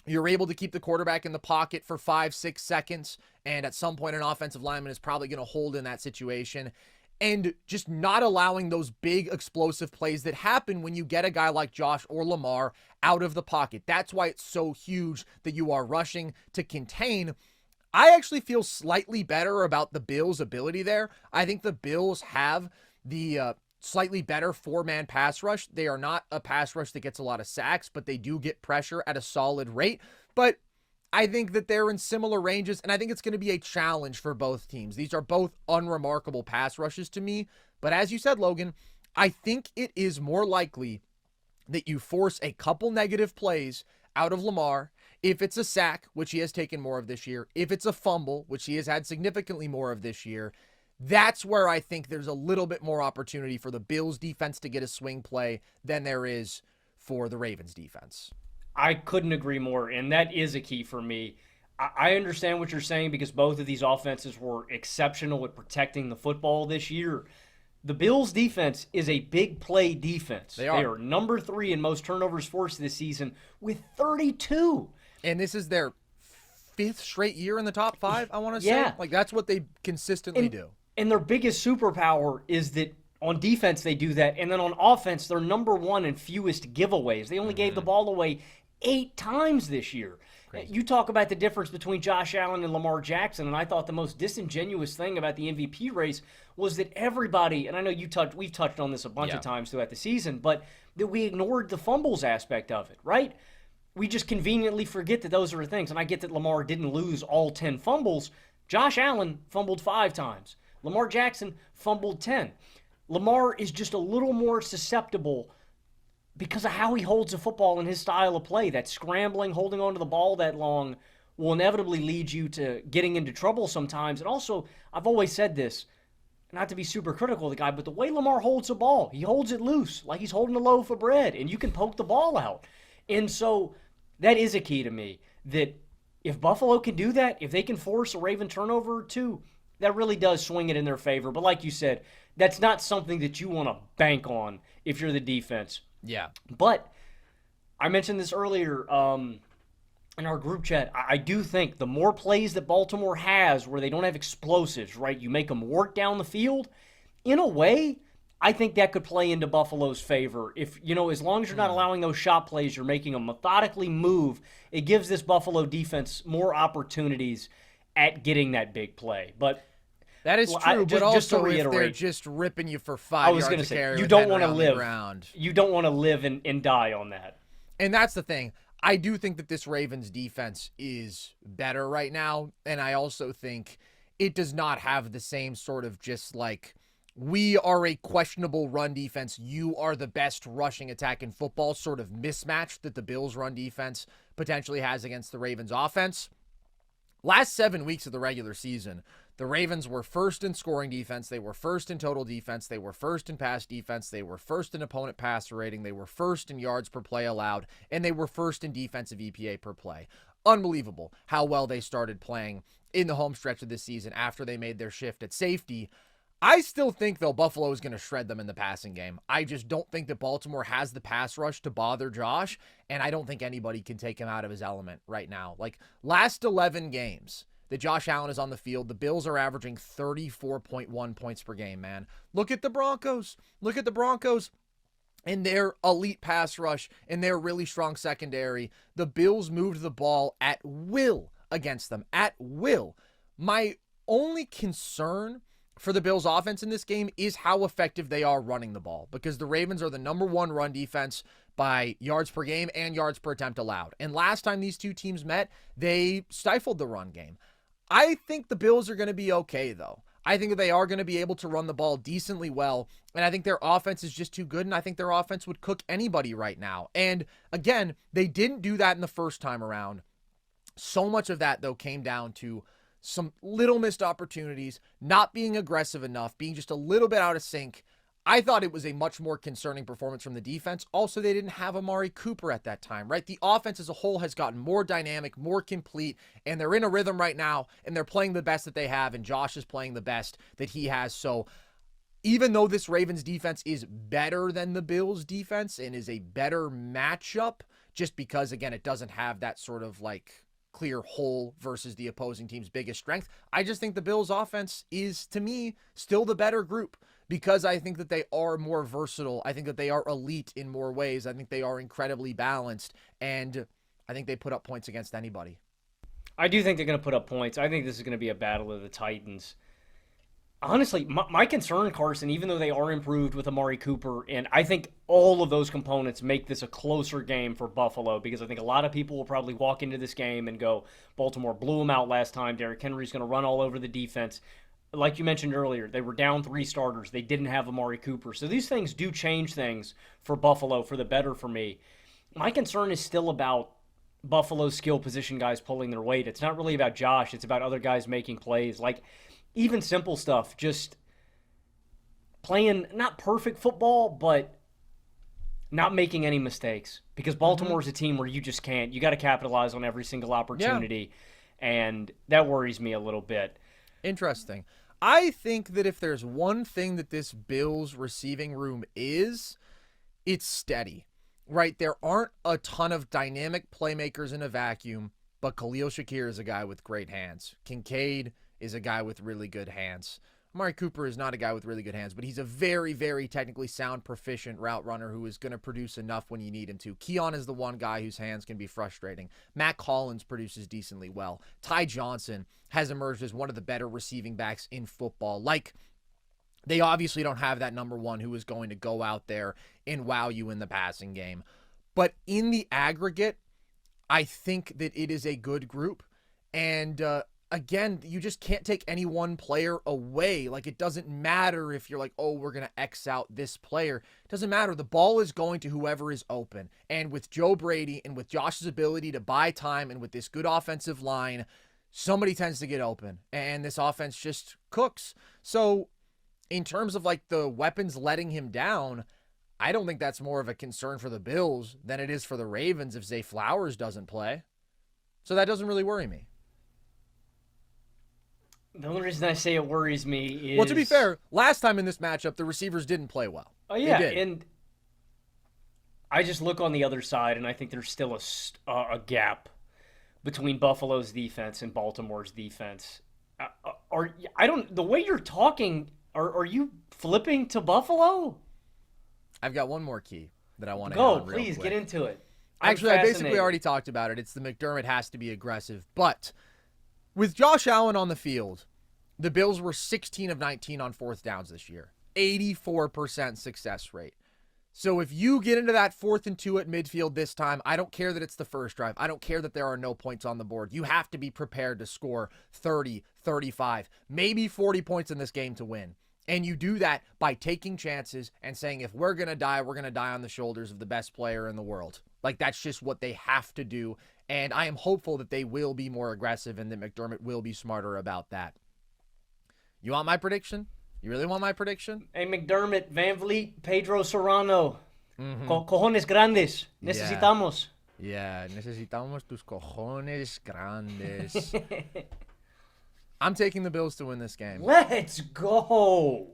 you're able to keep the quarterback in the pocket for 5-6 seconds, and at some point an offensive lineman is probably going to hold in that situation, and just not allowing those big explosive plays that happen when you get a guy like Josh or Lamar out of the pocket. That's why it's so huge that you are rushing to contain. I actually feel slightly better about the Bills' ability there. I think the Bills have the slightly better four-man pass rush. They are not a pass rush that gets a lot of sacks, but they do get pressure at a solid rate. But I think that they're in similar ranges, and I think it's going to be a challenge for both teams. These are both unremarkable pass rushes to me. But as you said, Logan, I think it is more likely that you force a couple negative plays out of Lamar. If it's a sack, which he has taken more of this year, if it's a fumble, which he has had significantly more of this year, that's where I think there's a little bit more opportunity for the Bills defense to get a swing play than there is for the Ravens defense. I couldn't agree more, and that is a key for me. I understand what you're saying because both of these offenses were exceptional at protecting the football this year. The Bills' defense is a big play defense. They are. They are number 3 in most turnovers forced this season with 32. And this is their 5th straight year in the top 5, I want to say. Yeah. Like, that's what they consistently do. And their biggest superpower is that on defense they do that, and then on offense they're number 1 in fewest giveaways. They only gave the ball away 8 times this year. Crazy. You talk about the difference between Josh Allen and Lamar Jackson, and I thought the most disingenuous thing about the MVP race was that everybody, and I know we've touched on this a bunch of times throughout the season, but that we ignored the fumbles aspect of it, right? We just conveniently forget that those are things, and I get that Lamar didn't lose all 10 fumbles. Josh Allen fumbled 5 times. Lamar Jackson fumbled 10. Lamar is just a little more susceptible because of how he holds the football and his style of play. That scrambling, holding onto the ball that long will inevitably lead you to getting into trouble sometimes. And also, I've always said this, not to be super critical of the guy, but the way Lamar holds the ball, he holds it loose like he's holding a loaf of bread, and you can poke the ball out. And so that is a key to me, that if Buffalo can do that, if they can force a Raven turnover or two, that really does swing it in their favor. But like you said, that's not something that you want to bank on if you're the defense. Yeah. But I mentioned this earlier in our group chat. I do think the more plays that Baltimore has where they don't have explosives, right? You make them work down the field. In a way, I think that could play into Buffalo's favor. If, as long as you're not allowing those shot plays, you're making them methodically move, it gives this Buffalo defense more opportunities at getting that big play. But that is true, but also if they're just ripping you for 5 yards to a carry, you don't want to live. You don't want to live and die on that. And that's the thing. I do think that this Ravens defense is better right now, and I also think it does not have the same sort of just like, we are a questionable run defense, you are the best rushing attack in football sort of mismatch that the Bills' run defense potentially has against the Ravens' offense. Last 7 weeks of the regular season, the Ravens were first in scoring defense, they were first in total defense, they were first in pass defense, they were first in opponent passer rating, they were first in yards per play allowed, and they were first in defensive EPA per play. Unbelievable how well they started playing in the home stretch of this season after they made their shift at safety. I still think, though, Buffalo is going to shred them in the passing game. I just don't think that Baltimore has the pass rush to bother Josh, and I don't think anybody can take him out of his element right now. Like, last 11 games that Josh Allen is on the field, the Bills are averaging 34.1 points per game, man. Look at the Broncos. Look at the Broncos and their elite pass rush and their really strong secondary. The Bills moved the ball at will against them, at will. My only concern for the Bills offense in this game is how effective they are running the ball, because the Ravens are the number 1 run defense by yards per game and yards per attempt allowed. And last time these two teams met, they stifled the run game. I think the Bills are going to be okay, though. I think that they are going to be able to run the ball decently well, and I think their offense is just too good, and I think their offense would cook anybody right now. And again, they didn't do that in the first time around. So much of that, though, came down to some little missed opportunities, not being aggressive enough, being just a little bit out of sync. I thought it was a much more concerning performance from the defense. Also, they didn't have Amari Cooper at that time, right? The offense as a whole has gotten more dynamic, more complete, and they're in a rhythm right now, and they're playing the best that they have, and Josh is playing the best that he has. So even though this Ravens defense is better than the Bills defense and is a better matchup, just because, again, it doesn't have that sort of like clear hole versus the opposing team's biggest strength, I just think the Bills offense is, to me, still the better group, because I think that they are more versatile. I think that they are elite in more ways. I think they are incredibly balanced, and I think they put up points against anybody. I do think they're going to put up points. I think this is going to be a battle of the Titans. Honestly, my concern, Carson, even though they are improved with Amari Cooper, and I think all of those components make this a closer game for Buffalo, because I think a lot of people will probably walk into this game and go, Baltimore blew them out last time. Derrick Henry's going to run all over the defense. Like you mentioned earlier, they were down 3 starters. They didn't have Amari Cooper. So these things do change things for Buffalo for the better for me. My concern is still about Buffalo's skill position guys pulling their weight. It's not really about Josh. It's about other guys making plays. Like, even simple stuff, just playing not perfect football, but not making any mistakes. Because Baltimore's a team where you just can't. You got to capitalize on every single opportunity, and that worries me a little bit. Interesting. I think that if there's one thing that this Bills receiving room is, it's steady, right? There aren't a ton of dynamic playmakers in a vacuum, but Khalil Shakir is a guy with great hands. Kincaid is a guy with really good hands. Amari Cooper is not a guy with really good hands, but he's a very, very technically sound, proficient route runner who is going to produce enough when you need him to. Keon is the one guy whose hands can be frustrating. Matt Collins produces decently well. Ty Johnson has emerged as one of the better receiving backs in football. Like, they obviously don't have that number one who is going to go out there and wow you in the passing game. But in the aggregate, I think that it is a good group. And, again, you just can't take any one player away. Like, it doesn't matter if you're like, oh, we're going to X out this player. It doesn't matter. The ball is going to whoever is open. And with Joe Brady and with Josh's ability to buy time and with this good offensive line, somebody tends to get open. And this offense just cooks. So in terms of like the weapons letting him down, I don't think that's more of a concern for the Bills than it is for the Ravens if Zay Flowers doesn't play. So that doesn't really worry me. The only reason I say it worries me is... Well, to be fair, last time in this matchup, the receivers didn't play well. Oh, yeah, and I just look on the other side, and I think there's still a gap between Buffalo's defense and Baltimore's defense. The way you're talking, are you flipping to Buffalo? I've got one more key that I want to go. Please get into it. Actually, I basically already talked about it. It's the McDermott has to be aggressive, but with Josh Allen on the field, the Bills were 16 of 19 on fourth downs this year. 84% success rate. So if you get into that 4th and 2 at midfield this time, I don't care that it's the first drive. I don't care that there are no points on the board. You have to be prepared to score 30, 35, maybe 40 points in this game to win. And you do that by taking chances and saying, if we're going to die, we're going to die on the shoulders of the best player in the world. Like, that's just what they have to do. And I am hopeful that they will be more aggressive and that McDermott will be smarter about that. You want my prediction? You really want my prediction? Hey, McDermott, Van Vliet, Pedro Serrano. Cojones grandes. Necesitamos. Yeah, necesitamos tus cojones grandes. I'm taking the Bills to win this game. Let's go.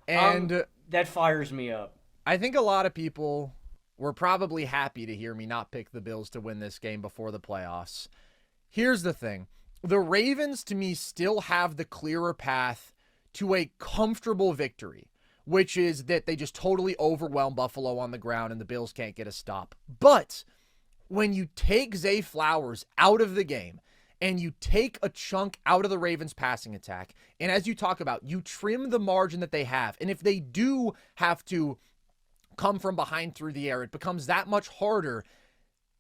And that fires me up. I think a lot of people were probably happy to hear me not pick the Bills to win this game before the playoffs. Here's the thing. The Ravens, to me, still have the clearer path to a comfortable victory, which is that they just totally overwhelm Buffalo on the ground and the Bills can't get a stop. But when you take Zay Flowers out of the game and you take a chunk out of the Ravens passing attack, and as you talk about, you trim the margin that they have, and if they do have to come from behind through the air, it becomes that much harder.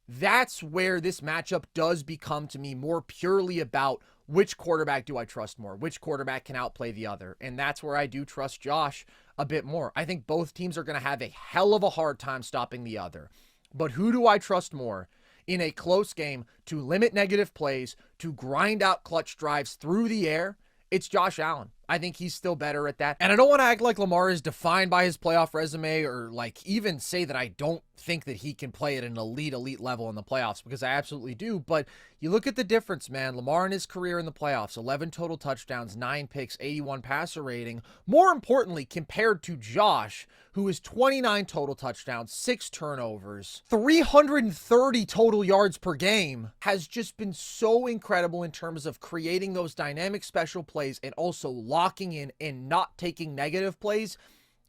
That's where this matchup does become, to me, more purely about which quarterback do I trust more? Which quarterback can outplay the other? And that's where I do trust Josh a bit more. I think both teams are going to have a hell of a hard time stopping the other. But who do I trust more in a close game to limit negative plays, to grind out clutch drives through the air? It's Josh Allen. I think he's still better at that. And I don't want to act like Lamar is defined by his playoff resume or like even say that I don't think that he can play at an elite level in the playoffs, because I absolutely do. But you look at the difference, man. Lamar in his career in the playoffs, 11 total touchdowns, 9 picks, 81 passer rating. More importantly, compared to Josh, who is 29 total touchdowns, 6 turnovers, 330 total yards per game, has just been so incredible in terms of creating those dynamic special plays and also locking in and not taking negative plays.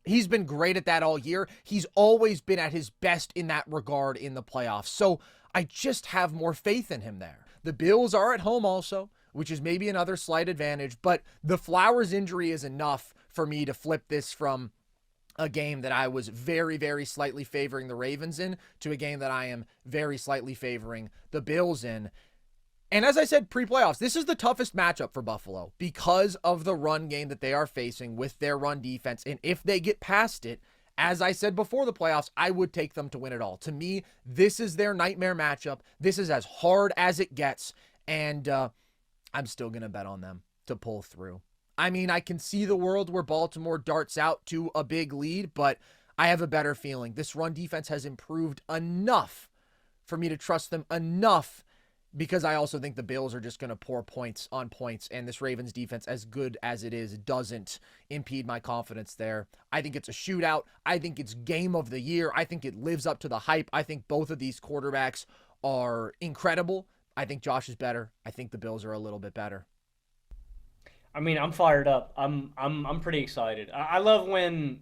He's been great at that all year. He's always been at his best in that regard in the playoffs. So I just have more faith in him there. The Bills are at home also, which is maybe another slight advantage, but the Flowers injury is enough for me to flip this from a game that I was very, very slightly favoring the Ravens in to a game that I am very slightly favoring the Bills in. And as I said pre-playoffs, this is the toughest matchup for Buffalo because of the run game that they are facing with their run defense. And if they get past it, as I said before the playoffs, I would take them to win it all. To me, this is their nightmare matchup. This is as hard as it gets. And I'm still going to bet on them to pull through. I mean, I can see the world where Baltimore darts out to a big lead, but I have a better feeling. This run defense has improved enough for me to trust them enough, because I also think the Bills are just going to pour points on points, and this Ravens defense, as good as it is, doesn't impede my confidence there. I think it's a shootout. I think it's game of the year. I think it lives up to the hype. I think both of these quarterbacks are incredible. I think Josh is better. I think the Bills are a little bit better. I mean, I'm fired up. I'm pretty excited. I love when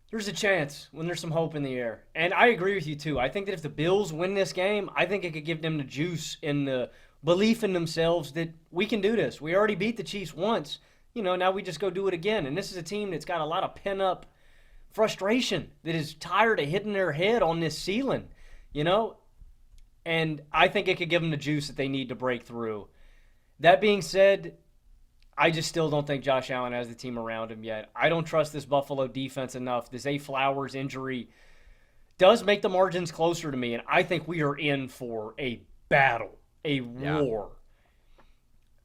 there's a chance, when there's some hope in the air. And I agree with you, too. I think that if the Bills win this game, I think it could give them the juice and the belief in themselves that we can do this. We already beat the Chiefs once. Now we just go do it again. And this is a team that's got a lot of pent-up frustration, that is tired of hitting their head on this ceiling, And I think it could give them the juice that they need to break through. That being said, I just still don't think Josh Allen has the team around him yet. I don't trust this Buffalo defense enough. This Zay Flowers injury does make the margins closer to me, and I think we are in for a battle, a war.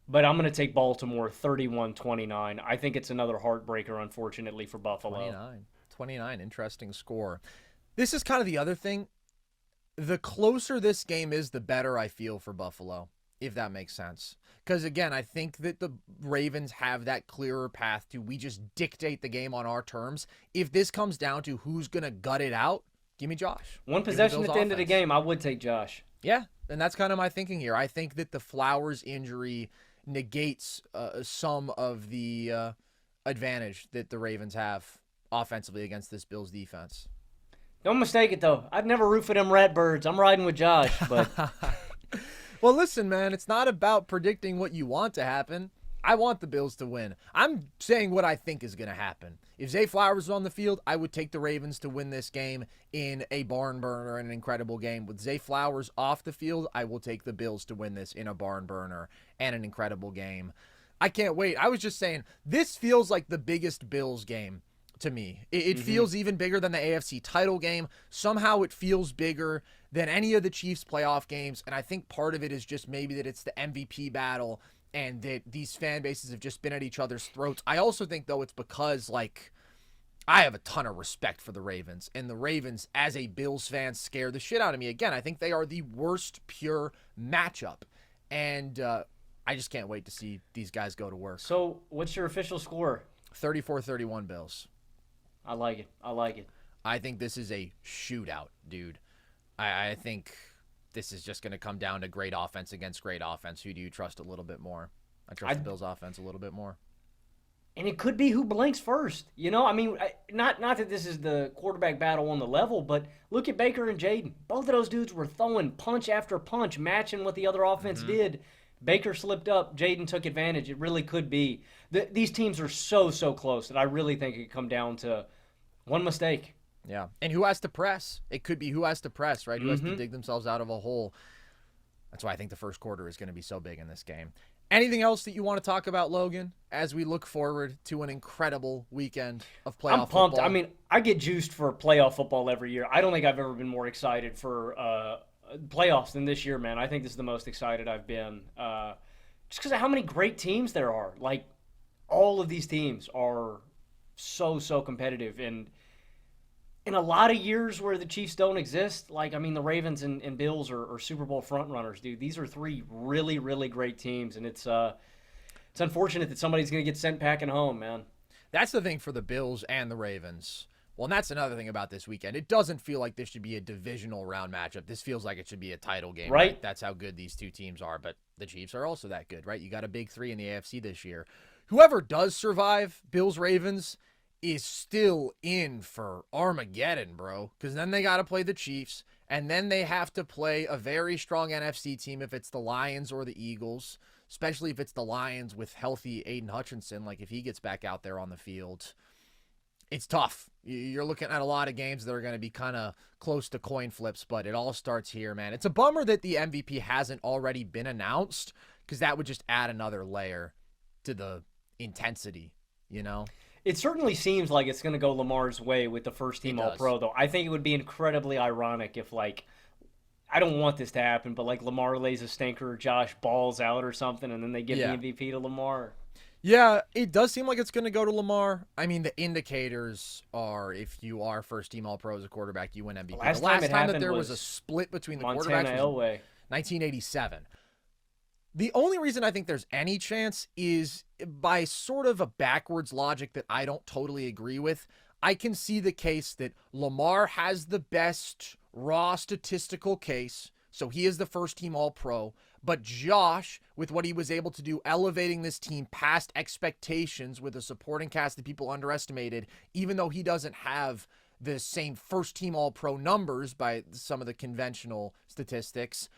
But I'm going to take Baltimore 31-29. I think it's another heartbreaker, unfortunately, for Buffalo. 29, interesting score. This is kind of the other thing. The closer this game is, the better I feel for Buffalo, if that makes sense. Because, again, I think that the Ravens have that clearer path to we just dictate the game on our terms. If this comes down to who's going to gut it out, give me Josh. One possession at the end of the game, I would take Josh. Yeah, and that's kind of my thinking here. I think that the Flowers injury negates some of the advantage that the Ravens have offensively against this Bills defense. Don't mistake it, though. I'd never root for them Ratbirds. I'm riding with Josh, but... Well, listen, man, it's not about predicting what you want to happen. I want the Bills to win. I'm saying what I think is going to happen. If Zay Flowers is on the field, I would take the Ravens to win this game in a barn burner and an incredible game. With Zay Flowers off the field, I will take the Bills to win this in a barn burner and an incredible game. I can't wait. I was just saying, this feels like the biggest Bills game to me. It feels even bigger than the AFC title game. Somehow it feels bigger than any of the Chiefs playoff games. And I think part of it is just maybe that it's the MVP battle and that these fan bases have just been at each other's throats. I also think, though, it's because, I have a ton of respect for the Ravens. And the Ravens, as a Bills fan, scare the shit out of me. Again, I think they are the worst pure matchup. And I just can't wait to see these guys go to work. So, what's your official score? 34-31 Bills. I like it. I think this is a shootout, dude. I think this is just going to come down to great offense against great offense. Who do you trust a little bit more? I trust the Bills' offense a little bit more. And it could be who blinks first. I mean, not that this is the quarterback battle on the level, but look at Baker and Jayden. Both of those dudes were throwing punch after punch, matching what the other offense did. Baker slipped up. Jayden took advantage. It really could be. These teams are so close that I really think it could come down to one mistake. Yeah. And who has to press? It could be who has to press, right? Who has to dig themselves out of a hole. That's why I think the first quarter is going to be so big in this game. Anything else that you want to talk about, Logan, as we look forward to an incredible weekend of playoff I'm pumped. football? I mean, I get juiced for playoff football every year. I don't think I've ever been more excited for playoffs than this year, man. I think this is the most excited I've been just because of how many great teams there are. All of these teams are so competitive. And in a lot of years where the Chiefs don't exist, the Ravens and Bills are Super Bowl frontrunners, dude. These are three really, really great teams, and it's unfortunate that somebody's going to get sent packing home, man. That's the thing for the Bills and the Ravens. Well, and that's another thing about this weekend. It doesn't feel like this should be a divisional round matchup. This feels like it should be a title game. Right? That's how good these two teams are, but the Chiefs are also that good, right? You got a big three in the AFC this year. Whoever does survive, Bills-Ravens, is still in for Armageddon, bro. Because then they got to play the Chiefs, And then they have to play a very strong NFC team if it's the Lions or the Eagles, especially if it's the Lions with healthy Aiden Hutchinson. Like if he gets back out there on the field, it's tough. You're looking at a lot of games that are going to be kind of close to coin flips, but it all starts here, man. It's a bummer that the MVP hasn't already been announced because that would just add another layer to the intensity, you know? It certainly seems like it's going to go Lamar's way with the first team All-Pro, though. I think it would be incredibly ironic if, like, I don't want this to happen, but, like, Lamar lays a stinker, Josh balls out or something, and then they give the MVP to Lamar. Yeah, it does seem like it's going to go to Lamar. I mean, the indicators are if you are first team All-Pro as a quarterback, you win MVP. The last time that there was a split between the quarterbacks was 1987. The only reason I think there's any chance is by sort of a backwards logic that I don't totally agree with. I can see the case that Lamar has the best raw statistical case, so he is the first team All-Pro. But Josh, with what he was able to do, elevating this team past expectations with a supporting cast that people underestimated, even though he doesn't have the same first-team All-Pro numbers by some of the conventional statistics,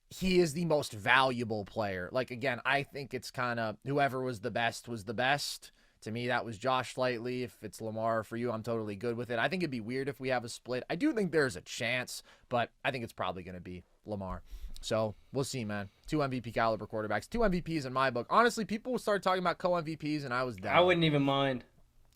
he is the most valuable player. Like, again, I think it's kind of whoever was the best was the best. To me, that was Josh slightly. If it's Lamar for you, I'm totally good with it. I think it'd be weird if we have a split. I do think there's a chance, but I think it's probably going to be Lamar. So we'll see, man. 2 MVP caliber quarterbacks, 2 MVPs in my book. Honestly, people started talking about co-MVPs, and I was down. I wouldn't even mind.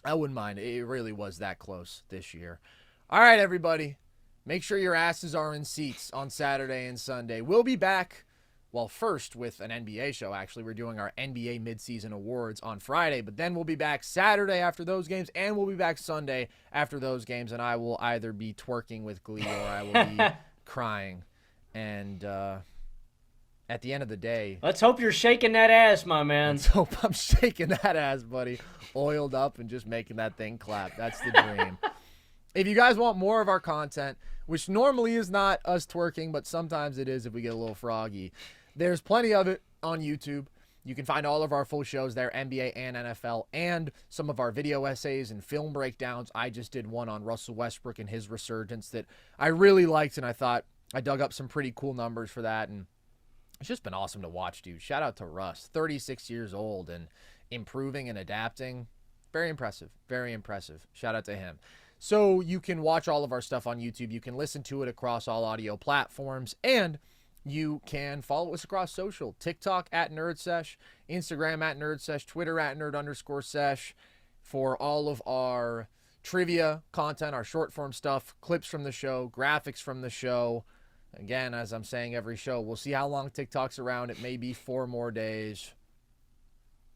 I wouldn't mind. It really was that close this year. All right, everybody. Make sure your asses are in seats on Saturday and Sunday. We'll be back, well, first with an NBA show, actually. We're doing our NBA midseason awards on Friday, but then we'll be back Saturday after those games, and we'll be back Sunday after those games, and I will either be twerking with glee or I will be crying. And at the end of the day, let's hope you're shaking that ass, my man. Let's hope I'm shaking that ass, buddy. Oiled up and just making that thing clap. That's the dream. If you guys want more of our content, which normally is not us twerking, but sometimes it is if we get a little froggy, there's plenty of it on YouTube. You can find all of our full shows there, NBA and NFL, and some of our video essays and film breakdowns. I just did one on Russell Westbrook and his resurgence that I really liked, and I thought I dug up some pretty cool numbers for that, and it's just been awesome to watch, dude. Shout out to Russ, 36 years old and improving and adapting. Very impressive. Very impressive. Shout out to him. So you can watch all of our stuff on YouTube. You can listen to it across all audio platforms, and you can follow us across social. TikTok at NerdSesh, Instagram at NerdSesh, Twitter at Nerd_Sesh for all of our trivia content, our short form stuff, clips from the show, graphics from the show. Again, as I'm saying every show, we'll see how long TikTok's around. It may be 4 more days.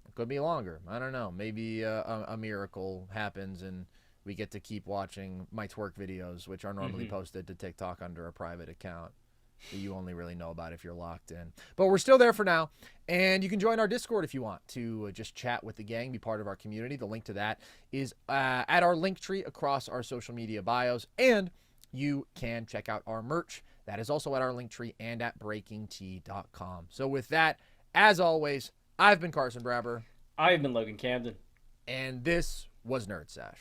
It could be longer. I don't know. Maybe a miracle happens and we get to keep watching my twerk videos, which are normally posted to TikTok under a private account that you only really know about if you're locked in. But we're still there for now, and you can join our Discord if you want to just chat with the gang, be part of our community. The link to that is at our link tree across our social media bios, and you can check out our merch. That is also at our link tree and at breakingtea.com. So with that, as always, I've been Carson Brabber. I've been Logan Camden. And this was NerdSesh.